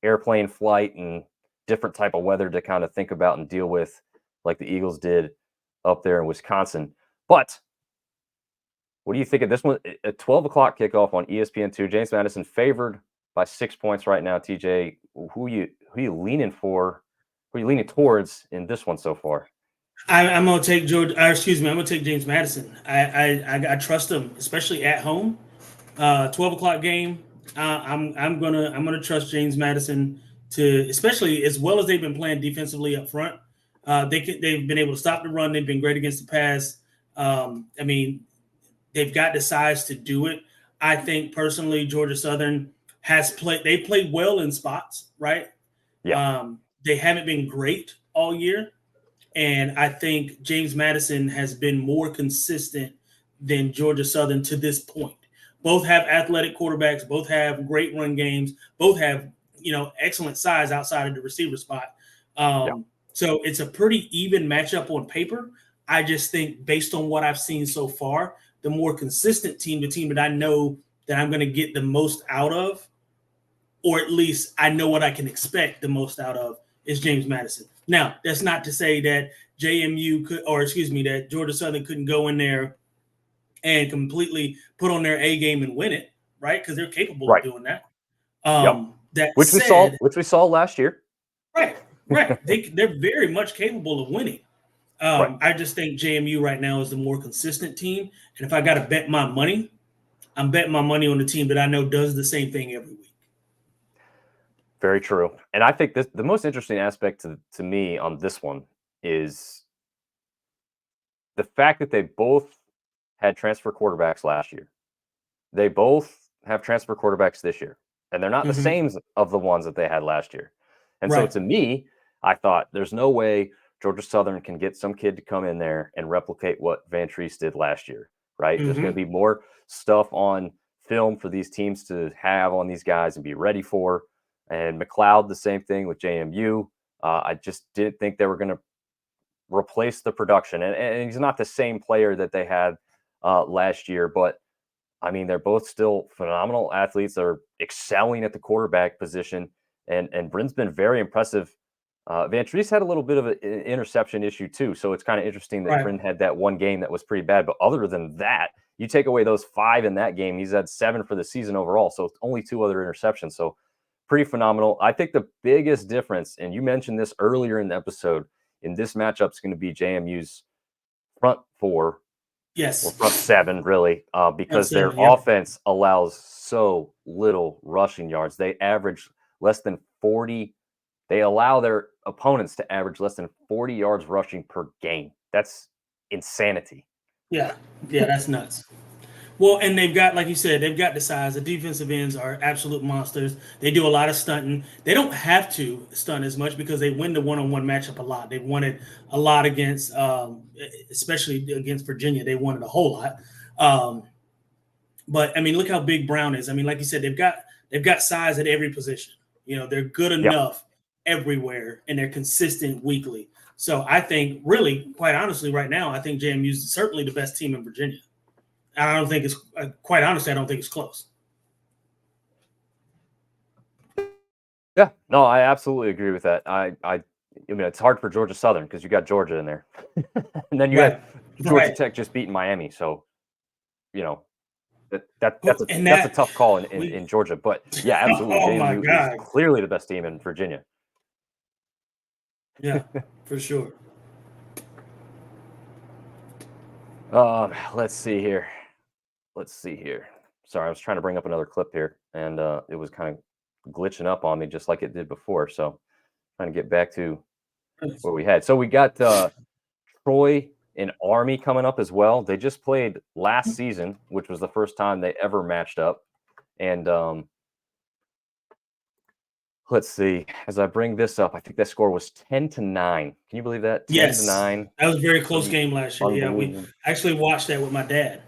airplane flight and different type of weather to kind of think about and deal with like the Eagles did up there in Wisconsin. But what do you think of this one? A 12 o'clock kickoff on ESPN2. James Madison favored by 6 points right now. TJ, who you leaning for? Who are you leaning towards in this one so far? I'm gonna take I'm gonna take James Madison. I trust him, especially at home. 12 o'clock game. I'm gonna trust James Madison to, especially as well as they've been playing defensively up front. They've been able to stop the run. They've been great against the pass. I mean, they've got the size to do it. I think personally, Georgia Southern they played well in spots, right? Yeah. They haven't been great all year. And I think James Madison has been more consistent than Georgia Southern to this point. Both have athletic quarterbacks, both have great run games, both have, excellent size outside of the receiver spot. So it's a pretty even matchup on paper. I just think based on what I've seen so far, the more consistent team, the team that I know that I'm going to get the most out of, or at least I know what I can expect the most out of, is James Madison. Now, that's not to say that that Georgia Southern couldn't go in there and completely put on their A game and win it, right? Because they're capable of doing that. Which we saw last year. Right. They're very much capable of winning. I just think JMU right now is the more consistent team. And if I got to bet my money, I'm betting my money on the team that I know does the same thing every week. Very true. And I think the most interesting aspect to me on this one is the fact that they both had transfer quarterbacks last year. They both have transfer quarterbacks this year. And they're not the same of the ones that they had last year. And so to me, I thought there's no way Georgia Southern can get some kid to come in there and replicate what Van Treese did last year, right? There's going to be more stuff on film for these teams to have on these guys and be ready for. And McLeod, the same thing with JMU. I just didn't think they were going to replace the production. And he's not the same player that they had last year. But, I mean, they're both still phenomenal athletes. They're excelling at the quarterback position. And Bryn's been very impressive. Van Treese had a little bit of an interception issue, too. So it's kind of interesting that Bryn had that one game that was pretty bad. But other than that, you take away those 5 in that game, he's had 7 for the season overall. So it's only 2 other interceptions. So pretty phenomenal. I think the biggest difference, and you mentioned this earlier in the episode, in this matchup is going to be JMU's front 4. Yes. Or front 7, really, because their offense allows so little rushing yards. They average less than 40. They allow their opponents to average less than 40 yards rushing per game. That's insanity. Yeah, that's nuts. Well, and they've got, like you said, they've got the size. The defensive ends are absolute monsters. They do a lot of stunting. They don't have to stunt as much because they win the one-on-one matchup a lot. They've won it a lot against, especially against Virginia. They won it a whole lot. But I mean, look how big Brown is. I mean, like you said, they've got size at every position. They're good enough everywhere, and they're consistent weekly. So I think, really, quite honestly, right now, I think JMU is certainly the best team in Virginia. I don't think it's quite honestly, I don't think it's close. Yeah, no, I absolutely agree with that. I mean, it's hard for Georgia Southern because you got Georgia in there, and then you had Georgia Tech just beating Miami. So, that's a tough call in Georgia. But yeah, absolutely, JMU is clearly the best team in Virginia. Yeah, for sure. Let's see here. Sorry, I was trying to bring up another clip here, and it was kind of glitching up on me just like it did before. So trying to get back to what we had. So we got Troy and Army coming up as well. They just played last season, which was the first time they ever matched up. And let's see. As I bring this up, I think that score was 10-9. Can you believe that? 10-9. That was a very close game last year. Yeah, we actually watched that with my dad.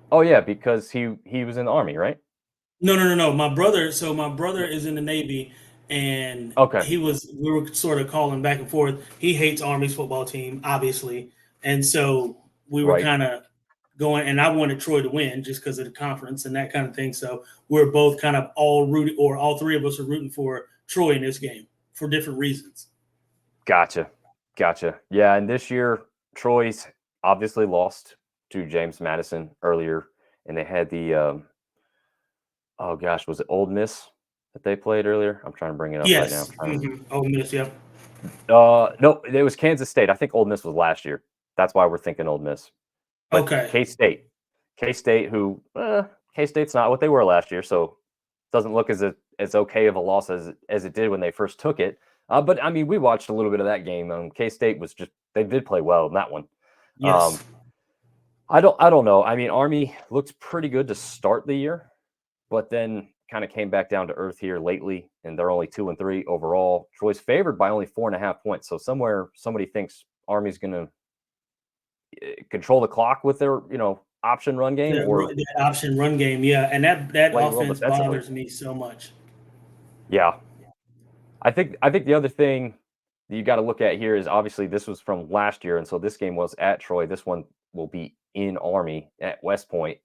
Oh yeah, because he was in the Army, right? No. My brother is in the Navy, and we were sort of calling back and forth. He hates Army's football team, obviously, and so we were kind of going. And I wanted Troy to win just because of the conference and that kind of thing. So we're both kind of all three of us are rooting for Troy in this game for different reasons. Gotcha. Yeah, and this year Troy's obviously lost to James Madison earlier, and they had the was it Ole Miss that they played earlier? I'm trying to bring it up right now. Ole Miss, yep. No, it was Kansas State. I think Ole Miss was last year. That's why we're thinking Ole Miss. But okay. K-State, who K-State's not what they were last year, so it doesn't look as okay of a loss as it did when they first took it. But I mean, we watched a little bit of that game. K-State they did play well in that one. Yes. I don't know. I mean, Army looked pretty good to start the year, but then kind of came back down to earth here lately, and they're only 2-3 overall. Troy's favored by only 4.5 points. So somewhere somebody thinks Army's going to control the clock with their option run game, the option run game, yeah. And that offense bothers me so much. Yeah, I think the other thing that you got to look at here is obviously this was from last year, and so this game was at Troy. This one will be in Army at West Point.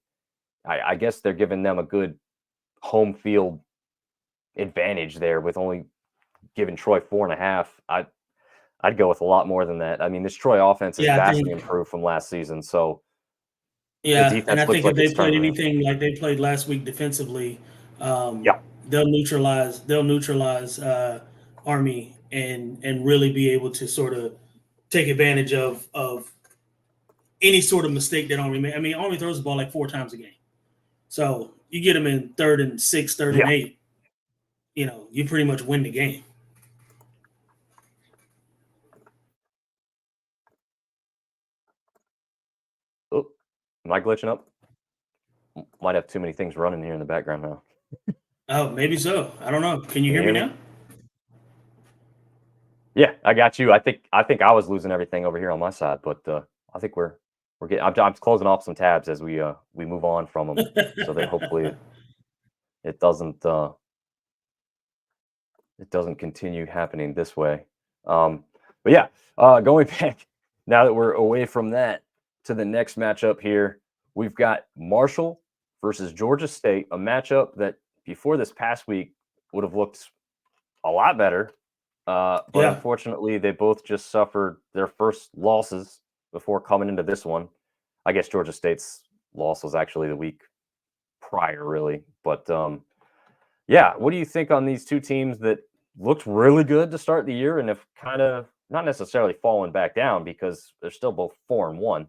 I guess they're giving them a good home field advantage there with only giving Troy 4.5. I'd go with a lot more than that. I mean, this Troy offense is vastly improved from last season. So yeah, and I think if they played anything like they played last week defensively, they'll neutralize Army and really be able to sort of take advantage of any sort of mistake that Army made. I mean, Army throws the ball like 4 times a game. So you get them in 3rd and 6, 3rd and 8, you pretty much win the game. Oh, am I glitching up? Might have too many things running here in the background now. Oh, maybe so. I don't know. Can you hear me now? Yeah, I got you. I think I was losing everything over here on my side, but I think we're getting. I'm closing off some tabs as we move on from them, so that hopefully it doesn't continue happening this way. But yeah, going back now that we're away from that to the next matchup here, we've got Marshall versus Georgia State, a matchup that before this past week would have looked a lot better. But unfortunately, they both just suffered their first losses before coming into this one. I guess Georgia State's loss was actually the week prior, really. But what do you think on these two teams that looked really good to start the year and have kind of not necessarily fallen back down because they're still both 4-1?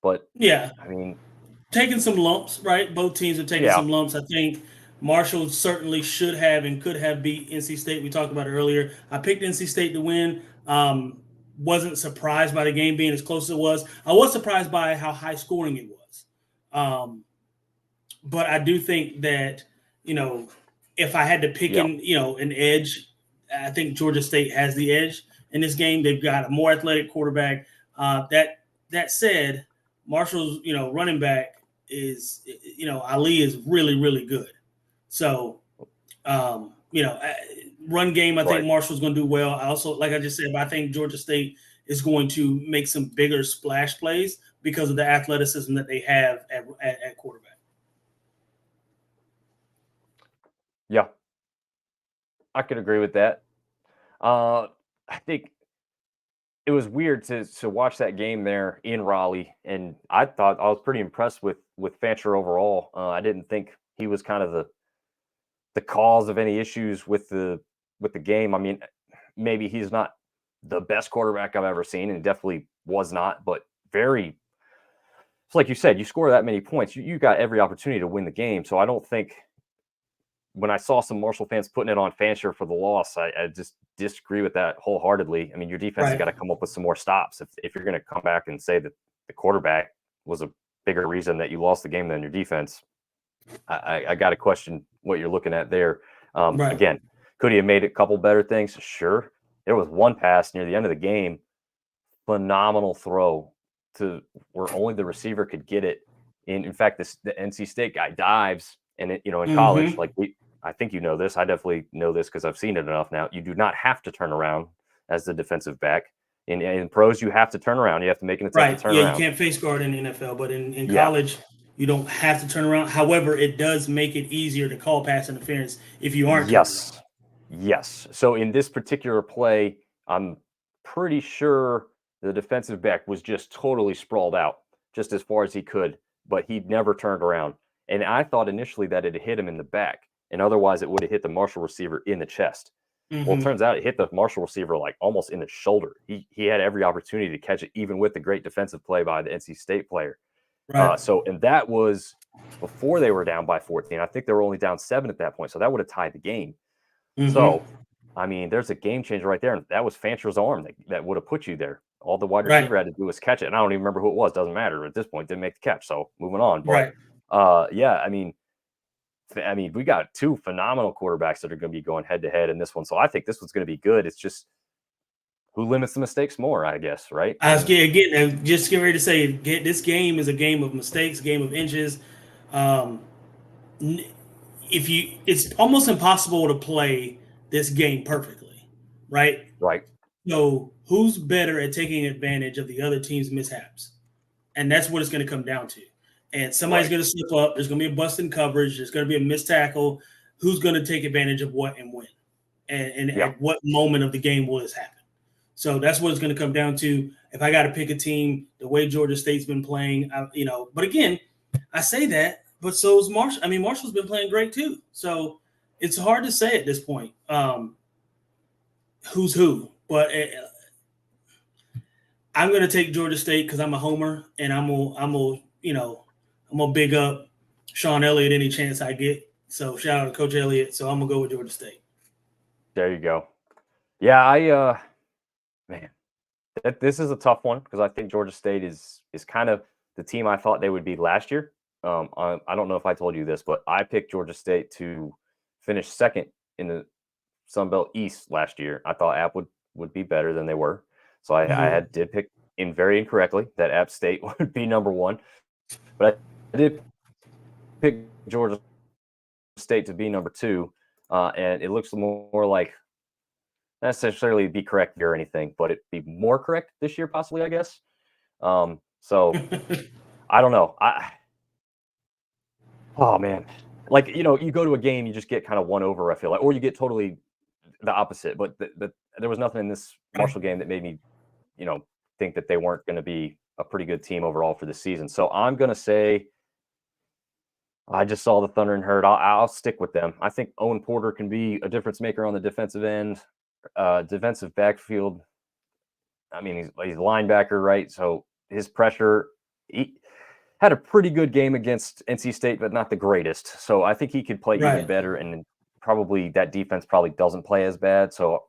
But yeah, I mean, taking some lumps, right? Both teams are taking some lumps. I think Marshall certainly should have and could have beat NC State. We talked about it earlier. I picked NC State to win. Wasn't surprised by the game being as close as it was. I was surprised by how high scoring it was. But I do think that, if I had to pick an edge, I think Georgia State has the edge in this game. They've got a more athletic quarterback. That said, Marshall's, running back is, Ali is really, really good. So, run game, I think Marshall's going to do well. I also, like I just said, I think Georgia State is going to make some bigger splash plays because of the athleticism that they have at quarterback. Yeah, I could agree with that. I think it was weird to watch that game there in Raleigh, and I thought I was pretty impressed with Fancher overall. I didn't think he was kind of the cause of any issues with the game. I mean, maybe he's not the best quarterback I've ever seen, and definitely was not, but very. It's like you said, you score that many points, you got every opportunity to win the game. So I don't think. When I saw some Marshall fans putting it on Fancher for the loss, I just disagree with that wholeheartedly. I mean, your defense has got to come up with some more stops. If you're going to come back and say that the quarterback was a bigger reason that you lost the game than your defense, I got to question what you're looking at there. Again, could he have made a couple better things? Sure. There was one pass near the end of the game, phenomenal throw to where only the receiver could get it. In fact, the NC State guy dives, and in college, like I think you know this. I definitely know this because I've seen it enough now. You do not have to turn around as the defensive back. In pros, you have to turn around. You have to make an attempt to turn around. You can't face guard in the NFL, but in college, you don't have to turn around. However, it does make it easier to call pass interference if you aren't. Yes. So in this particular play, I'm pretty sure the defensive back was just totally sprawled out, just as far as he could, but he never turned around. And I thought initially that it hit him in the back, and otherwise it would have hit the Marshall receiver in the chest. Well, it turns out it hit the Marshall receiver like almost in the shoulder. He had every opportunity to catch it, even with the great defensive play by the NC State player. And that was before they were down by 14. I think they were only down 7 at that point, so that would have tied the game. So, I mean, there's a game changer right there, and that was Fancher's arm that would have put you there. All the wide receiver had to do was catch it, and I don't even remember who it was. Doesn't matter at this point. Didn't make the catch, so moving on. But I mean, we got 2 phenomenal quarterbacks that are going to be going head to head in this one. So I think this one's going to be good. It's just who limits the mistakes more, I guess, right? I was just getting ready to say this game is a game of mistakes, game of inches. It's almost impossible to play this game perfectly, right? Right. So who's better at taking advantage of the other team's mishaps? And that's what it's going to come down to. And somebody's going to slip up. There's going to be a bust in coverage. There's going to be a missed tackle. Who's going to take advantage of what and when? And at what moment of the game will this happen? So that's what it's going to come down to. If I got to pick a team, the way Georgia State's been playing, but again, I say that, but so is Marshall. I mean, Marshall's been playing great too. So it's hard to say at this point who's who. But I'm going to take Georgia State because I'm a homer, and I'm gonna big up Sean Elliott any chance I get. So shout out to Coach Elliott. So I'm gonna go with Georgia State. There you go. Yeah, this is a tough one because I think Georgia State is kind of the team I thought they would be last year. I don't know if I told you this, but I picked Georgia State to finish second in the Sun Belt East last year. I thought App would be better than they were. So I did pick very incorrectly that App State would be number 1. But I did pick Georgia State to be number 2, and it looks more like not necessarily be correct or anything, but it'd be more correct this year possibly, I guess. So I don't know. Oh man, like you go to a game, you just get kind of won over. I feel like, or you get totally the opposite. But there was nothing in this Marshall game that made me, think that they weren't going to be a pretty good team overall for the season. So I'm going to say I just saw the Thunder and Herd. I'll stick with them. I think Owen Porter can be a difference maker on the defensive end, defensive backfield. I mean, he's a linebacker, right? So his pressure, he had a pretty good game against NC State, but not the greatest. So I think he could play even better, and probably that defense probably doesn't play as bad. So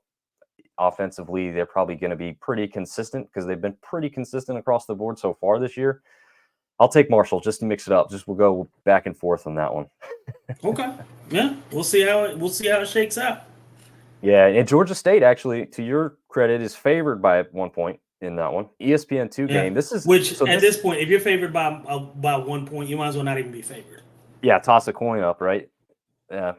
offensively, they're probably going to be pretty consistent because they've been pretty consistent across the board so far this year. I'll take Marshall just to mix it up. Just we'll go back and forth on that one. Okay. Yeah, we'll see how it shakes out. Yeah, and Georgia State, actually, to your credit, is favored by 1 point in that one. ESPN2 game. This is at this point, if you're favored by 1 point, you might as well not even be favored. Yeah, toss a coin up, right? Yeah.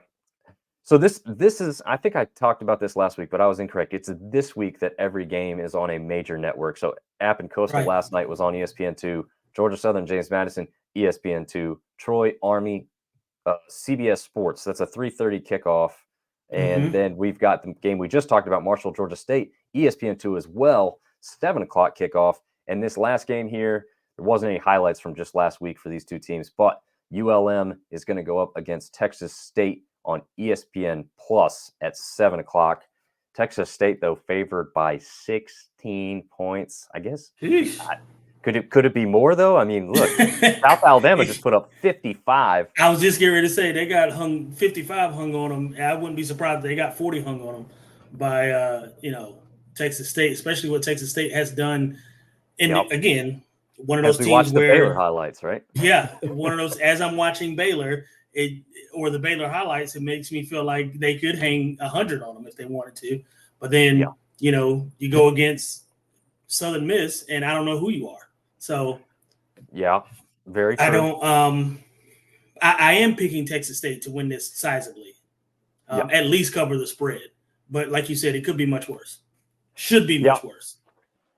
So this is, I think I talked about this last week, but I was incorrect. It's this week that every game is on a major network. So App and Coastal last night was on ESPN2, Georgia Southern, James Madison, ESPN2, Troy, Army, CBS Sports. That's a 3:30 kickoff. And then we've got the game we just talked about, Marshall, Georgia State, ESPN2 as well, 7 o'clock kickoff. And this last game here, there wasn't any highlights from just last week for these two teams, but ULM is going to go up against Texas State on ESPN Plus at 7 o'clock. Texas State, though, favored by 16 points. I guess. Could it be more, though? I mean, look, South Alabama just put up 55. I was just getting ready to say they got 55 hung on them. I wouldn't be surprised if they got 40 hung on them by Texas State, especially what Texas State has done. Again, one of those teams where the Baylor highlights, right? Yeah, one of those. As I'm watching Baylor, or the Baylor highlights, it makes me feel like they could hang 100 on them if they wanted to. But then you go against Southern Miss, and I don't know who you are. So yeah, very true. I don't. I am picking Texas State to win this sizably, at least cover the spread. But like you said, it could be much worse. Should be much worse.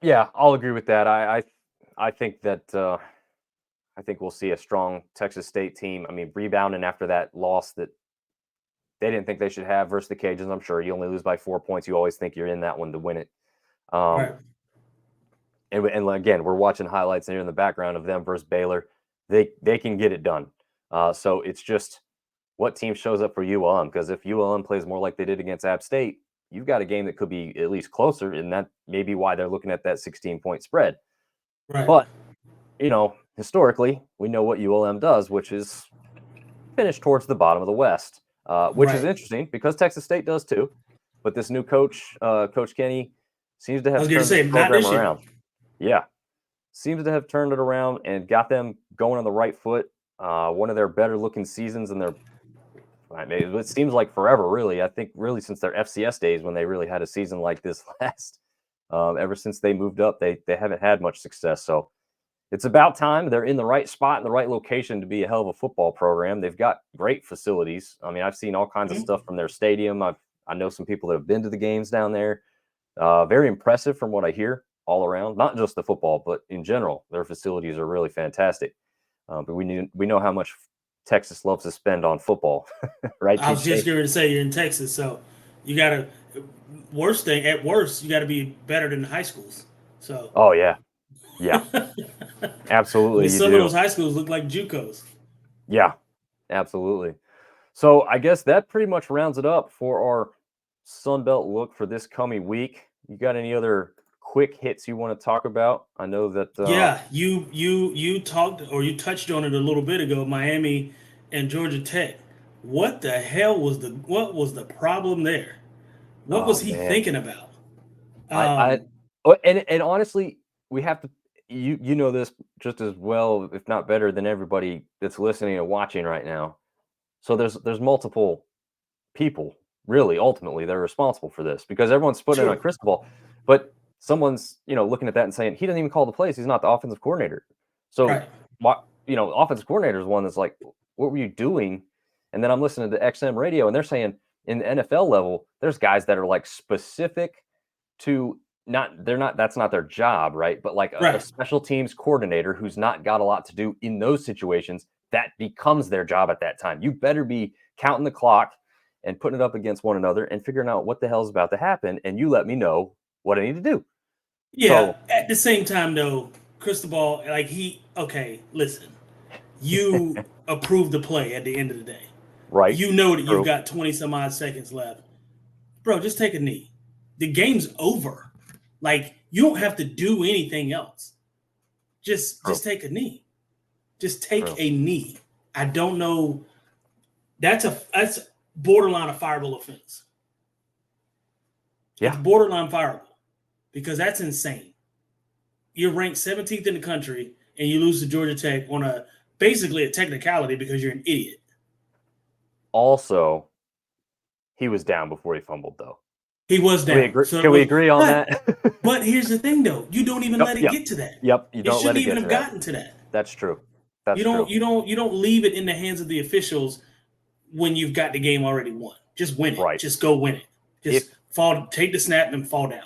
Yeah, I'll agree with that. I think that I think we'll see a strong Texas State team. I mean, rebounding after that loss that they didn't think they should have versus the Cajuns. I'm sure you only lose by 4 points. You always think you're in that one to win it. Right. And again, we're watching highlights here in the background of them versus Baylor. They can get it done. So it's just what team shows up for ULM. Because if ULM plays more like they did against App State, you've got a game that could be at least closer, and that may be why they're looking at that 16-point spread. Right. But, historically, we know what ULM does, which is finish towards the bottom of the West, which is interesting because Texas State does too. But this new coach, Coach Kenny, seems to have turned the program around. Yeah. Seems to have turned it around and got them going on the right foot. One of their better looking seasons in it seems like forever, really. I think really since their FCS days when they really had a season like this last. Ever since they moved up, they haven't had much success. So it's about time. They're in the right spot, in the right location to be a hell of a football program. They've got great facilities. I mean, I've seen all kinds of stuff from their stadium. I know some people that have been to the games down there. Very impressive from what I hear all around, not just the football, but in general, their facilities are really fantastic. But we know how much Texas loves to spend on football, right? I was just going to say you're in Texas, so you got to. Worst thing, at worst, you got to be better than the high schools. So. Oh yeah, absolutely. I mean, some of those high schools look like JUCOs. Yeah, absolutely. So I guess that pretty much rounds it up for our Sun Belt look for this coming week. You got any other quick hits you want to talk about? I know that. You talked or you touched on it a little bit ago. Miami and Georgia Tech. What the hell was the problem there? What was he thinking about? And honestly, we have to. You know this just as well, if not better, than everybody that's listening and watching right now. So there's multiple people really ultimately they're responsible for this because everyone's putting it on Cristobal, but someone's looking at that and saying he doesn't even call the plays. He's not the offensive coordinator. So offensive coordinator is one that's like, what were you doing? And then I'm listening to XM radio and they're saying in the NFL level, there's guys that are like specific to that's not their job, right? But like a special teams coordinator who's not got a lot to do in those situations, that becomes their job at that time. You better be counting the clock and putting it up against one another and figuring out what the hell is about to happen. And you let me know what I need to do. Yeah. So, at the same time, though, Cristobal, listen, you approve the play at the end of the day. Right. You know that you've got 20 some odd seconds left. Bro, just take a knee. The game's over. Like, you don't have to do anything else. Just take a knee. Just take a knee. I don't know. That's borderline a fireable offense. Yeah. It's borderline fireable because that's insane. You're ranked 17th in the country and you lose to Georgia Tech on basically a technicality because you're an idiot. Also, he was down before he fumbled, though. He was down. Can we agree on that? But here's the thing, though. You don't even let it get to that. Yep, you don't let it shouldn't get even to have that. gotten to that. That's true. That's you don't leave it in the hands of the officials when you've got the game already won. Just win it. Right. Just go win it. Just take the snap and fall down.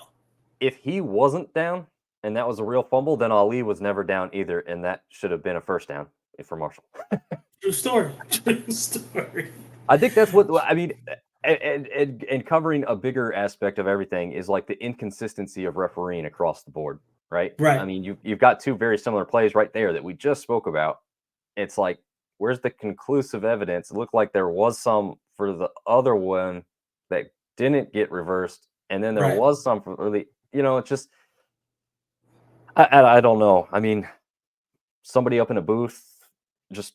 If he wasn't down and that was a real fumble, then Ali was never down either, and that should have been a first down for Marshall. True story. True story. I think that's what I mean. And covering a bigger aspect of everything is like the inconsistency of refereeing across the board, right? Right. I mean, you've got two very similar plays right there that we just spoke about. It's like, where's the conclusive evidence? It looked like there was some for the other one that didn't get reversed, and then there was some for the, it's just, I don't know. I mean, somebody up in a booth just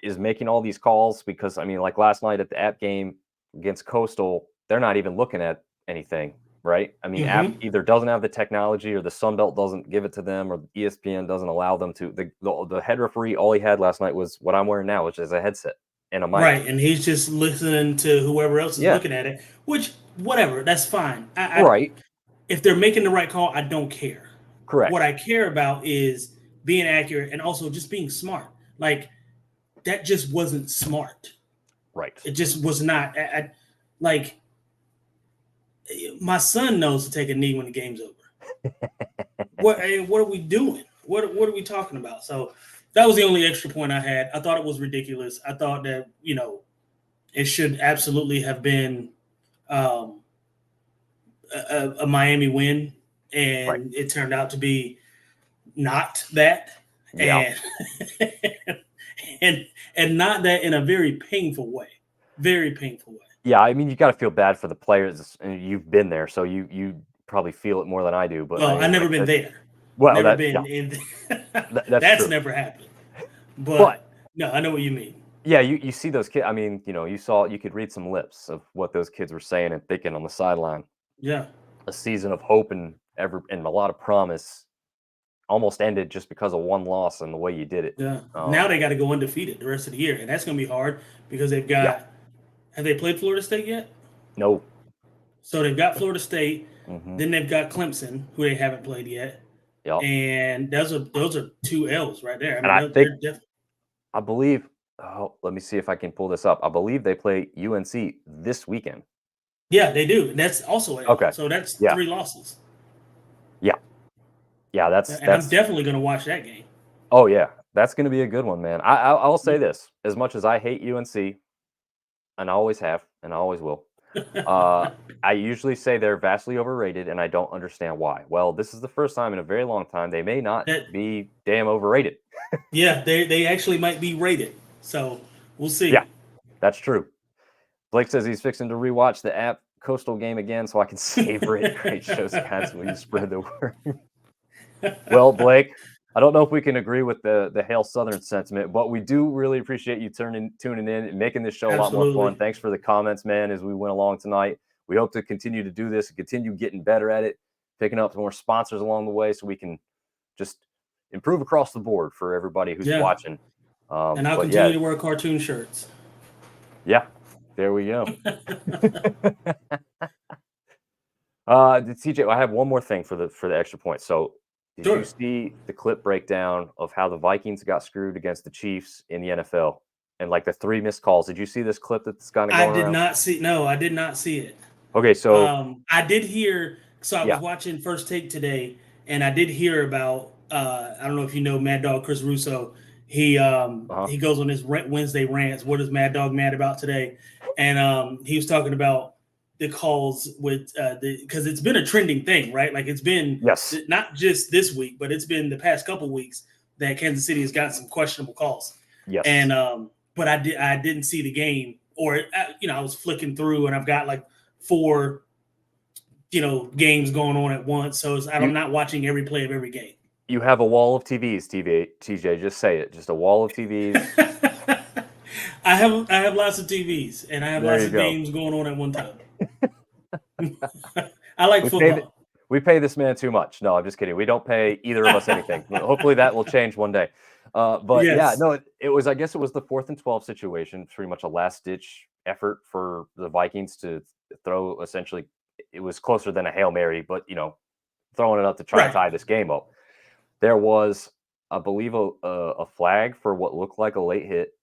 is making all these calls because, I mean, like last night at the App game against Coastal, they're not even looking at anything, right? I mean, App either doesn't have the technology or the Sun Belt doesn't give it to them or ESPN doesn't allow them to. The head referee, all he had last night was what I'm wearing now, which is a headset and a mic. Right, and he's just listening to whoever else is looking at it, which, whatever, that's fine. Right. If they're making the right call, I don't care. Correct. What I care about is being accurate and also just being smart. Like, that just wasn't smart. Right. It just was not. Like, my son knows to take a knee when the game's over. What are we doing? What are we talking about? So that was the only extra point I had. I thought it was ridiculous. I thought that, it should absolutely have been a Miami win, and it turned out to be not that. Yeah. And not that in a very painful way. Very painful way. Yeah, I mean, you got to feel bad for the players, and you've been there, so you probably feel it more than I do. But well, I've never been there. Well, that's never happened. But no, I know what you mean. Yeah, you see those kids. I mean, you could read some lips of what those kids were saying and thinking on the sideline. Yeah, a season of hope and a lot of promise almost ended just because of one loss and the way you did it. Yeah. Now they got to go undefeated the rest of the year, and that's going to be hard because they've got. Yeah. Have they played Florida State yet? No. So they've got Florida State. Then they've got Clemson, who they haven't played yet. Yep. And those are 2 L's right there. I believe. Oh, let me see if I can pull this up. I believe they play UNC this weekend. Yeah, they do. That's also okay. So that's 3 losses. Yeah. Yeah, that's. I'm definitely going to watch that game. Oh yeah, that's going to be a good one, man. I'll say this: as much as I hate UNC, and I always have, and I always will, I usually say they're vastly overrated, and I don't understand why. Well, this is the first time in a very long time they may not be damn overrated. Yeah, they actually might be rated. So we'll see. Yeah, that's true. Blake says he's fixing to rewatch the App Coastal game again so I can savor it. Great shows, guys, when you spread the word. Well, Blake, I don't know if we can agree with the Hail Southern sentiment, but we do really appreciate you tuning in and making this show a lot more fun. Thanks for the comments, man, as we went along tonight. We hope to continue to do this and continue getting better at it, picking up more sponsors along the way so we can just improve across the board for everybody who's watching. And I'll continue to wear cartoon shirts. Yeah, there we go. TJ, I have one more thing for the extra point. So did you see the clip breakdown of how the Vikings got screwed against the Chiefs in the NFL and like the 3 missed calls? Did you see this clip that's kind of going around? I did not see it. Okay, so I did hear. So I was watching First Take today, and I did hear about. I don't know if you know Mad Dog Chris Russo. He goes on his Wednesday rants. What is Mad Dog mad about today? And he was talking about the calls with because it's been a trending thing, right? Like it's been not just this week, but it's been the past couple weeks that Kansas City has gotten some questionable calls. Yes. And but I didn't see the game, or I was flicking through and I've got like 4 games going on at once, so I'm not watching every play of every game. You have a wall of TVs, TJ. Just say it. Just a wall of TVs. I have lots of TVs, and I have lots of games going on at one time. I like football. we pay this man too much. No, I'm just kidding. We don't pay either of us anything. Hopefully that will change one day. But yeah, Yes. no, it was, I guess it was the 4th and 12 situation, pretty much a last ditch effort for the Vikings to throw. Essentially, it was closer than a Hail Mary, but throwing it up to try Right. to tie this game up. There was, I believe, a flag for what looked like a late hit.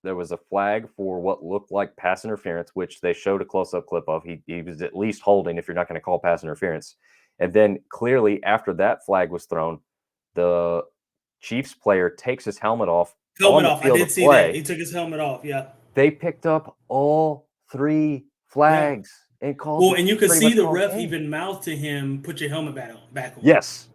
There was a flag for what looked like pass interference, which they showed a close-up clip of. He was at least holding, if you're not going to call pass interference. And then clearly after that flag was thrown, the Chiefs player takes his helmet off on Helmet the off. I field did of see play. that. He took his helmet off. Yeah. They picked up all 3 flags and called. Well, and you could pretty see much the called ref game. even mouth to him, "Put your helmet back on." Yes.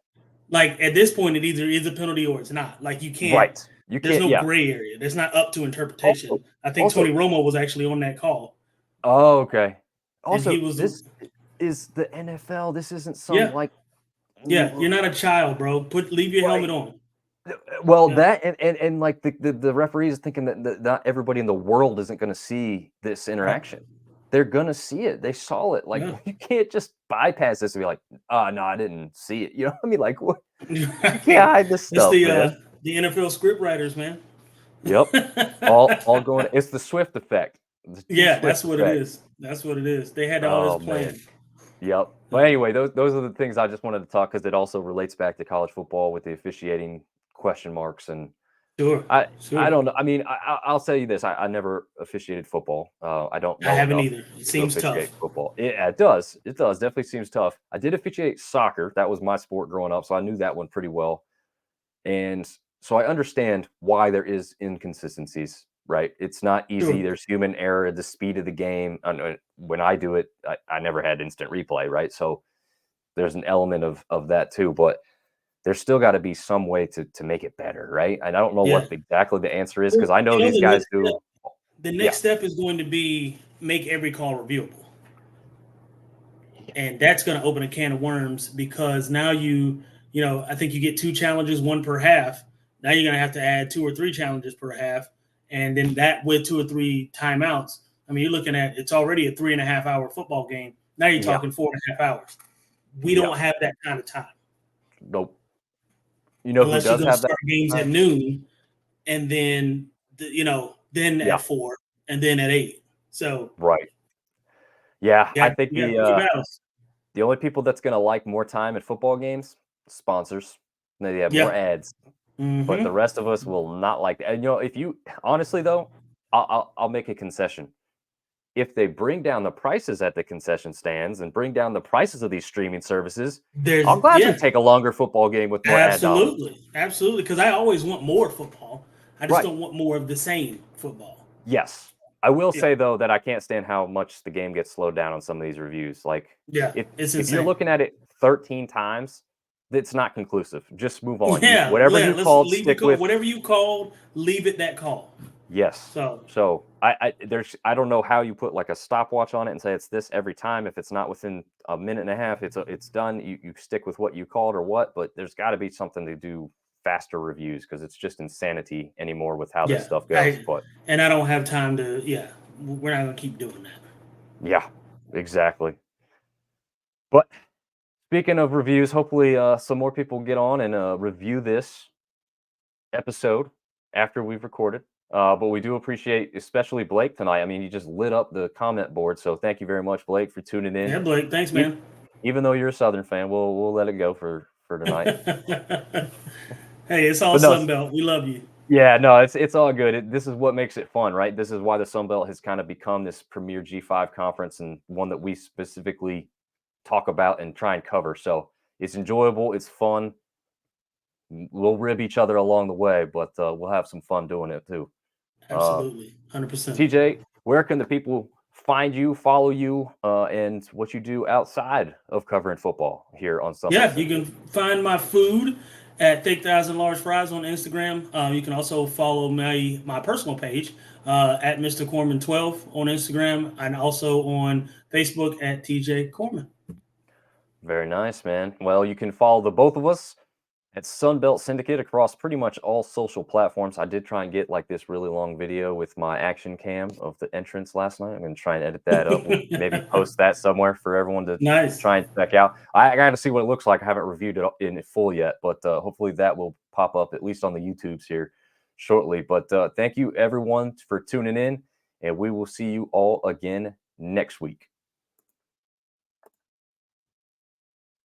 Like at this point, it either is a penalty or it's not. Like you can't. Right. You There's can't. no gray area. There's not up to interpretation. I think also- Tony Romo was actually on that call. Oh, okay. Also, he was- this is the NFL. This isn't some Yeah. like. Yeah, you're not a child, bro. Leave your helmet on. Well, Yeah. that and like the referee is thinking that not everybody in the world isn't going to see this interaction. They're going to see it. They saw it. Like you can't just bypass this and be like, "Oh no, I didn't see it." You know what I mean? Like what? You can't hide this stuff, man. The NFL script writers, man. Yep. all going. It's the Swift effect. Yeah, that's what it is. That's what it is. They had all this planned. Man. Yep. But anyway, those are the things I just wanted to talk because it also relates back to college football with the officiating question marks and Sure. I don't know. I mean, I'll tell you this: I never officiated football. I don't know. I haven't enough either. It seems to tough. officiate football. Yeah, it does. It does. Definitely seems tough. I did officiate soccer. That was my sport growing up, so I knew that one pretty well. And so I understand why there is inconsistencies. Right? It's not easy. Sure. There's human error at the speed of the game. When I do it, I never had instant replay. Right? So there's an element of that too, but there's still got to be some way to make it better, right? And I don't know what exactly the answer is because I know these guys do. The next step is going to be make every call reviewable. And that's going to open a can of worms because now I think you get 2 challenges, 1 per half. Now you're going to have to add 2 or 3 challenges per half. And then that with 2 or 3 timeouts. I mean, you're looking at it's already a 3.5 hour football game. Now you're talking 4.5 hours. We don't have that kind of time. Nope. You know unless who does you're going to have start that games time? at noon, and then then at 4, and then at 8. So Right. Yeah, I think you got 3 battles. the only people that's going to like more time at football games, sponsors. They have more ads, but the rest of us will not like that. And if you honestly though, I'll make a concession. If they bring down the prices at the concession stands and bring down the prices of these streaming services, I'll gladly take a longer football game with more ad dollars. Absolutely, because I always want more football. I just don't want more of the same football. Yes. I will say, though, that I can't stand how much the game gets slowed down on some of these reviews. Like, if you're looking at it 13 times, it's not conclusive. Just move on. Yeah, whatever you called, stick with. Whatever you called, leave it that call. Yes. So I don't know how you put like a stopwatch on it and say it's this every time. If it's not within a minute and a half, it's done. You stick with what you called or what. But there's got to be something to do faster reviews because it's just insanity anymore with how this stuff goes. And I don't have time to. Yeah, we're not gonna keep doing that. Yeah, exactly. But speaking of reviews, hopefully some more people get on and review this episode after we've recorded. But we do appreciate, especially Blake tonight. I mean, you just lit up the comment board, so thank you very much, Blake, for tuning in. Yeah, Blake, thanks, man. Even though you're a Southern fan, we'll let it go for tonight. Hey, it's all Sun Belt. We love you. Yeah, no, it's all good. This is what makes it fun, right? This is why the Sun Belt has kind of become this premier G5 conference and one that we specifically talk about and try and cover. So it's enjoyable. It's fun. We'll rib each other along the way, but we'll have some fun doing it too. Absolutely, 100%. TJ, where can the people find you, follow you, and what you do outside of covering football here on Sunday? Yeah, you can find my food at Thick Thighs and Large Fries on Instagram. You can also follow my personal page at Mr. Corman 12 on Instagram and also on Facebook at TJ Corman. Very nice, man. Well, you can follow the both of us At Sunbelt Syndicate across pretty much all social platforms. I did try and get like this really long video with my action cam of the entrance last night. I'm going to try and edit that up and maybe post that somewhere for everyone to Nice. try and check out. I got to see what it looks like. I haven't reviewed it in full yet, but hopefully that will pop up at least on the YouTubes here shortly. But thank you everyone for tuning in, and we will see you all again next week.